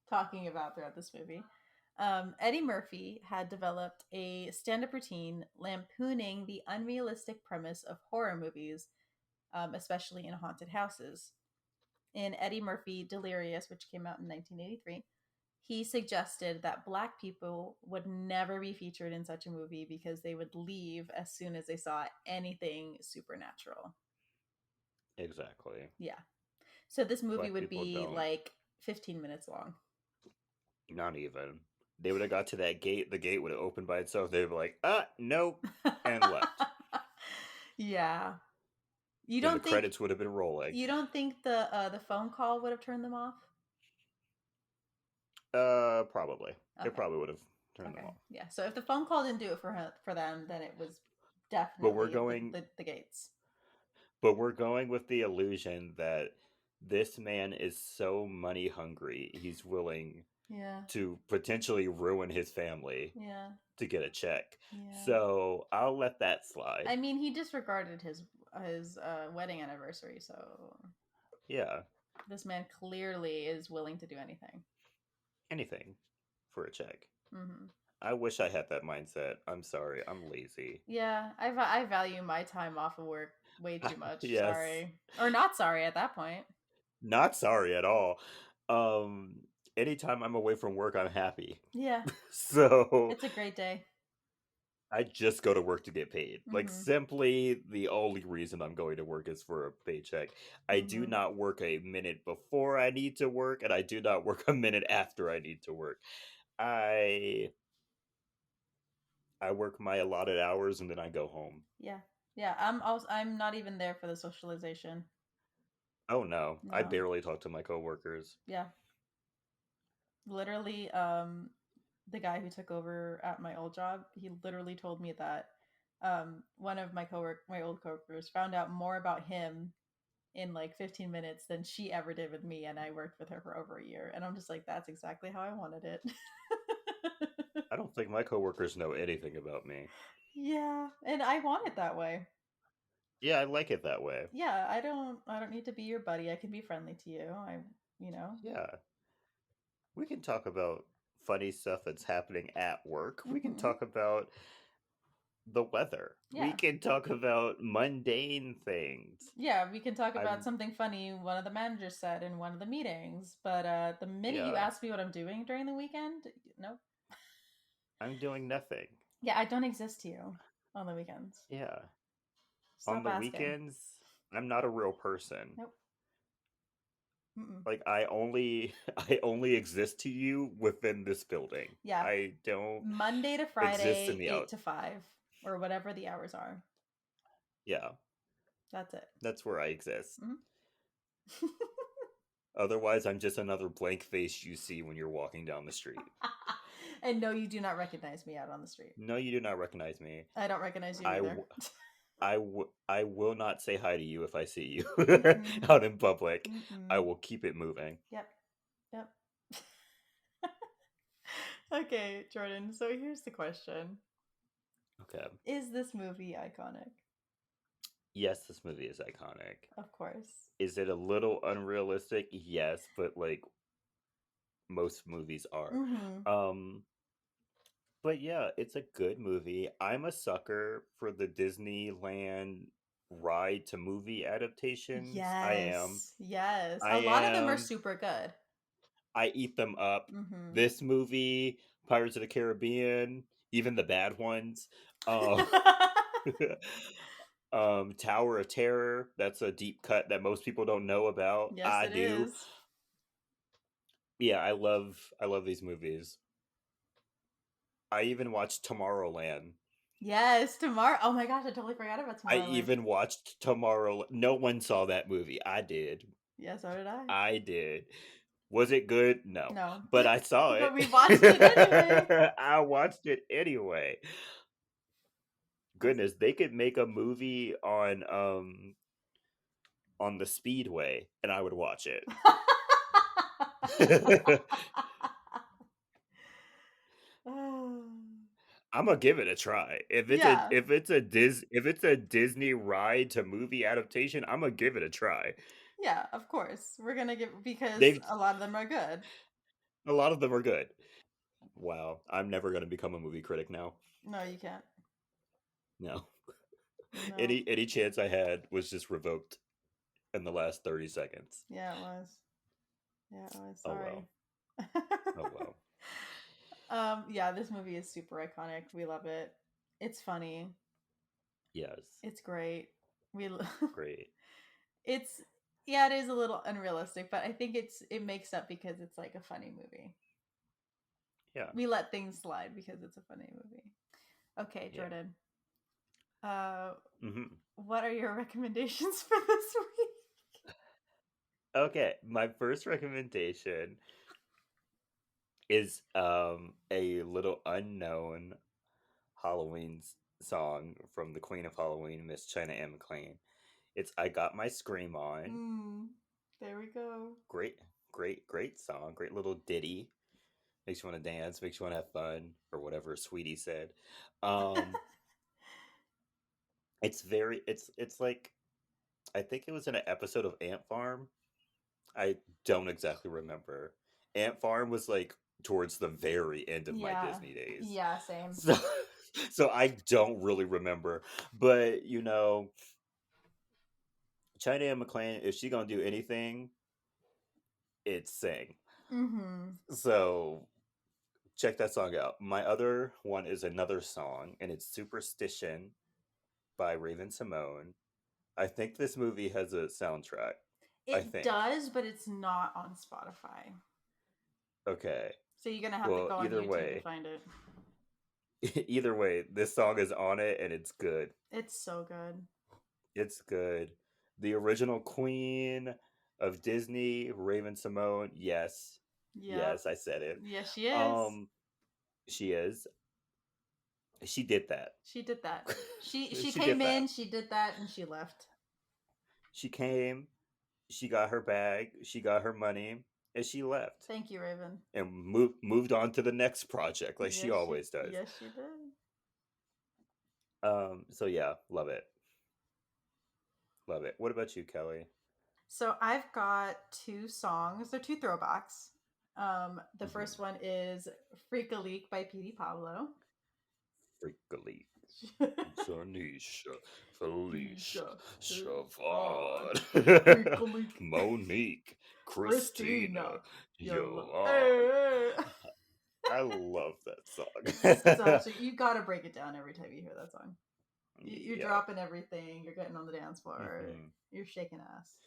talking about throughout this movie. Eddie Murphy had developed a stand-up routine lampooning the unrealistic premise of horror movies, especially in haunted houses. In Eddie Murphy Delirious, which came out in 1983, he suggested that black people would never be featured in such a movie because they would leave as soon as they saw anything supernatural. Exactly. Yeah. So this movie Black would people be don't. like 15 minutes long. Not even. They would have got to that gate. The gate would have opened by itself. They'd be like, nope, and left. Yeah. You Then the don't think credits would have been rolling. the phone call would have turned them off? Probably. It Okay. probably would have turned them Okay. off. Yeah. So if the phone call didn't do it for them, then it was But we're definitely going the gates. but we're going with the illusion that this man is so money hungry, he's willing Yeah. to potentially ruin his family Yeah. to get a check. Yeah. So I'll let that slide. I mean, he disregarded his wedding anniversary, so Yeah, this man clearly is willing to do anything. anything for a check. Hmm. I wish I had that mindset. I'm sorry, I'm lazy. Yeah, I value my time off of work way too much. Yes, Sorry, or not sorry at that point. not sorry at all. Um, Anytime I'm away from work, I'm happy. Yeah, So it's a great day. I just go to work to get paid. Like, Hmm. simply the only reason I'm going to work is for a paycheck. I do Hmm. not work a minute before I need to work, and I do not work a minute after I need to work. I I work my allotted hours and then I go home. Yeah, yeah. I'm not even there for the socialization. Oh no, I No. barely talk to my coworkers. Yeah, literally. The guy who took over at my old job, he literally told me that one of my old coworkers found out more about him in like 15 minutes than she ever did with me, and I worked with her for over a year, and I'm just like, that's exactly how I wanted it. I don't think my coworkers know anything about me. Yeah, and I want it that way. Yeah, I like it that way. Yeah, I don't need to be your buddy. I can be friendly to you. I you know. Yeah, we can talk about funny stuff that's happening at work. We can Hmm. talk about the weather. We Yeah. can talk about mundane things. Yeah, we can talk about I'm something funny one of the managers said in one of the meetings, but the minute you yeah, ask me what I'm doing during the weekend, nope. I'm doing nothing. Yeah, I don't exist to you on the weekends. Yeah. On Stop the asking. weekends, I'm not a real person. Nope. Mm-mm. Like, I only I only exist to you within this building. Yeah, I don't Monday to exist in Friday, the 8 out. to 5, or whatever the hours are. Yeah, That's it. that's where I exist. Hmm. Otherwise, I'm just another blank face you see when you're walking down the street. And no, you do not recognize me out on the street. No, you do not recognize me. I don't recognize you I either. w- I will not say hi to you if I see you Mm-mm. out in public. I Mm-mm. will keep it moving. Yep. Yep. Okay, Jordan. So here's the question: Okay. is this movie iconic? Yes, this movie is iconic. Of course. Is it a little unrealistic? Yes, but like most movies are. Mm-hmm. Um But yeah, it's a good movie. I'm a sucker for the Disneyland ride to movie adaptations. I am. Yes, yes. I A lot of them are am. super good. I eat them up. Mhm. This movie, Pirates of the Caribbean, even the bad ones. Um, Tower of Terror, that's a deep cut that most people don't know about. Yes, I it do. is. Yeah, I love these movies. I even watched Tomorrowland. Yes, tomorrow. Oh my gosh, I totally forgot about I Tomorrowland. even watched Tomorrow. No one saw that movie. I did. Yeah, so did I. I did. Was it good? No. No. But I saw But it. we watched it anyway. I watched it anyway. That's Goodness, they could make a movie on the Speedway and I would watch it. I'm gonna give it a try. Yeah. If it's a Disney ride to movie adaptation, I'm gonna give it a try. Yeah, of course. We're gonna give because They've a lot of them are good. A lot of them are good. Wow, I'm never gonna become a movie critic now. No, you can't. No, No. any chance I had was just revoked in the last 30 seconds. Yeah, it was. Yeah, it was. Oh well. Sorry. Oh well. Yeah, this movie is super iconic. We love it. It's funny. Yes. It's great. We l- Great. it's yeah, it is a little unrealistic, but I think it makes up because it's like a funny movie. Yeah. We let things slide because it's a funny movie. Okay, Yeah. Jordan. Uh Hmm. what are your recommendations for this week? Okay, my first recommendation is a little unknown Halloween song from the Queen of Halloween, Miss China M. McClain. It's "I Got My Scream On." Mm, there we go. Great, great song. Great little ditty. Makes you want to dance. Makes you want to have fun, or whatever Sweetie said. Um, it's very. It's like I think it was in an episode of Ant Farm. I don't exactly remember. Ant Farm was like towards the very end of my Yeah. Disney days. Yeah, same. So so I don't really remember. But China and McClain, if she gonna do anything, it's sing. Mhm. So check that song out. My other one is another song, and it's Superstition by Raven Simone. I think this movie has a soundtrack. I It think. does, but it's not on Spotify. Okay. So you're gonna have to Well, go on YouTube to find it. either way, this song is on it and it's good. It's so good. It's good. The original queen of Disney, Raven Simone. Yes. Yep. Yes, I said it. Yes, she is. Um she is. She did that. She did that. She She came did that. in, she did that, and she left. She came, she got her bag, she got her money, and she left. Thank you, Raven. And moved on to the next project like she always does. Yes, she did. So yeah, love it. Love it. What about you, Kelly? So I've got two songs. They're two throwbacks. The Mm-hmm. first one is Freak a Leak by Petey Pablo. Freakily. Zanisha, Felicia, Keisha, Siobhan, Siobhan, Freakily, Monique, Christina, Christina, Yolan. Hey. I love that It's song. such a you gotta break it down every time you hear that song. You're Yeah. dropping everything. You're getting on the dance floor. Hmm. You're shaking ass.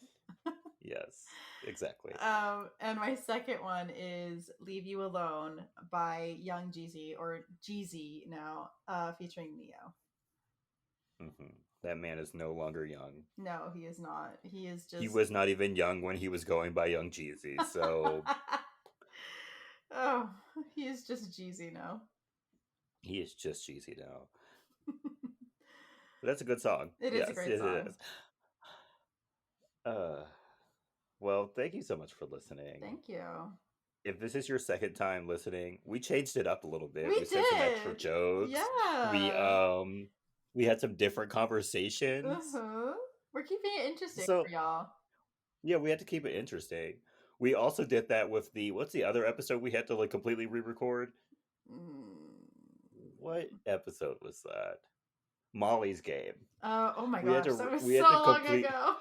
Yes, exactly. And my second one is "Leave You Alone" by Young Jeezy or Jeezy now, featuring Neo. Hmm. That man is no longer young. No, he is not. He is He just. was not even young when he was going by Young Jeezy, so Oh, he is just Jeezy now. he is just Jeezy now. But that's a good song. It is a Yes, great yes, it song. is. Uh, well, thank you so much for listening. Thank you. If this is your second time listening, we changed it up a little bit. We We said some extra did. jokes. We Yeah. um we had some different conversations. Uh-huh. We're keeping it interesting for So, y'all. yeah, we had to keep it interesting. We also did that with the what's the other episode we had to like completely re-record? Mm. what episode was that? Molly's game. Oh my We had gosh, to that was we so had to long complete ago.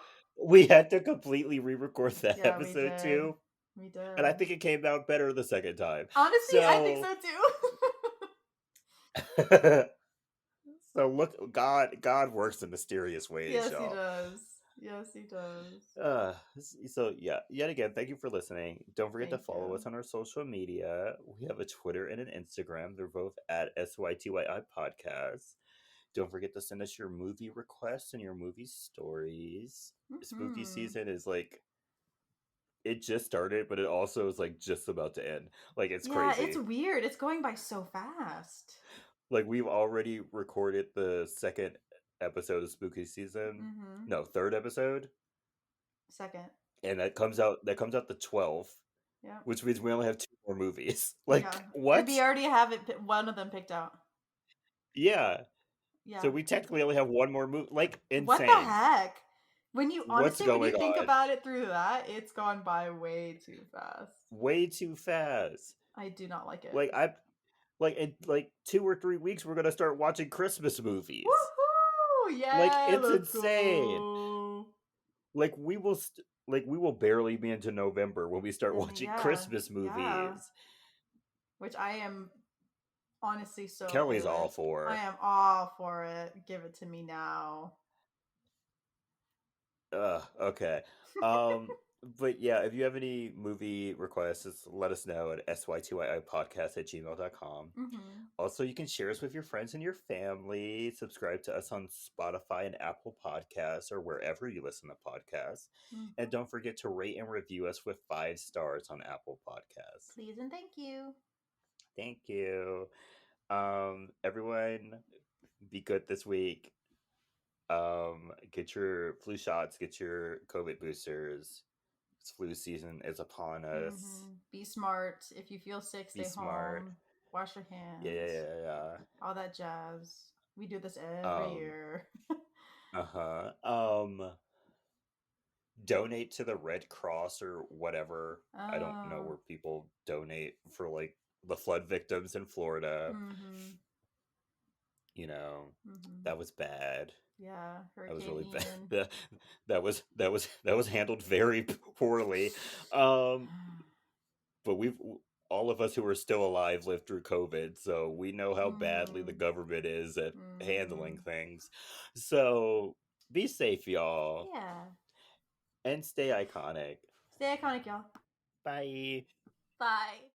we had to completely re-record that Yeah, we episode did. too, We and I did. think it came out better the second time. Honestly, I think So so too. so look, God works in mysterious ways, Yes, he y'all. does. Yes, he does. So yeah, yet again, thank you for listening. Don't forget to Thank follow you. us on our social media. We have a Twitter and an Instagram. They're both at SYTYI Podcast. Don't forget to send us your movie requests and your movie stories. Spooky Hmm. season is like it just started, but it also is like just about to end. Like it's Yeah, it's crazy. weird. It's going by so fast. Like we've already recorded the second episode of Spooky season. Mm-hmm. No, third episode, Second. and that comes out the 12th, Yeah. which means we only have two more movies. Yeah. Like And what? we already have one of them picked out. Yeah. So Yeah. we technically only have one more movie. Like What the insane. heck? When you What's honestly, when you going think on? about it through that, it's gone by way too fast. Way too fast. I do not like it. Like I like in like 2 or 3 weeks we're gonna start watching Christmas movies. Woohoo! Like Yeah, it's let's insane. go. Like we will barely be into November when we start And watching yeah, Christmas yeah. movies. Which I am honestly so okay Kelly's all with. I for. am all for it. Give it to me now. Okay. Um, but yeah, if you have any movie requests, just let us know at sytyiipodcast@gmail.com. Mm-hmm. Also, you can share us with your friends and your family. Subscribe to us on Spotify and Apple Podcasts or wherever you listen to podcasts. And Mm-hmm. don't forget to rate and review us with 5 stars on Apple Podcasts. Please and thank you. Thank you. Everyone, be good this week. Get your flu shots, get your COVID boosters. It's flu season is upon us. Mm-hmm. Be smart. If you feel sick, Be stay smart. home. Wash your Yeah, yeah, hands. yeah, All that jazz. We do this yeah. every year. Uh-huh. Donate to the Red Cross or whatever. I don't know Oh. where people donate for like the flood victims in Florida. Mm-hmm. You know, Mm-hmm. that was bad. Yeah. That was Hurricane really bad. Ian. That was handled very poorly. Um, but all of us who are still alive lived through COVID, so we know how badly the Mm-hmm. government is at handling Mm-hmm. things. So be safe, y'all, Yeah. and stay iconic. Stay iconic, y'all. Bye. Bye.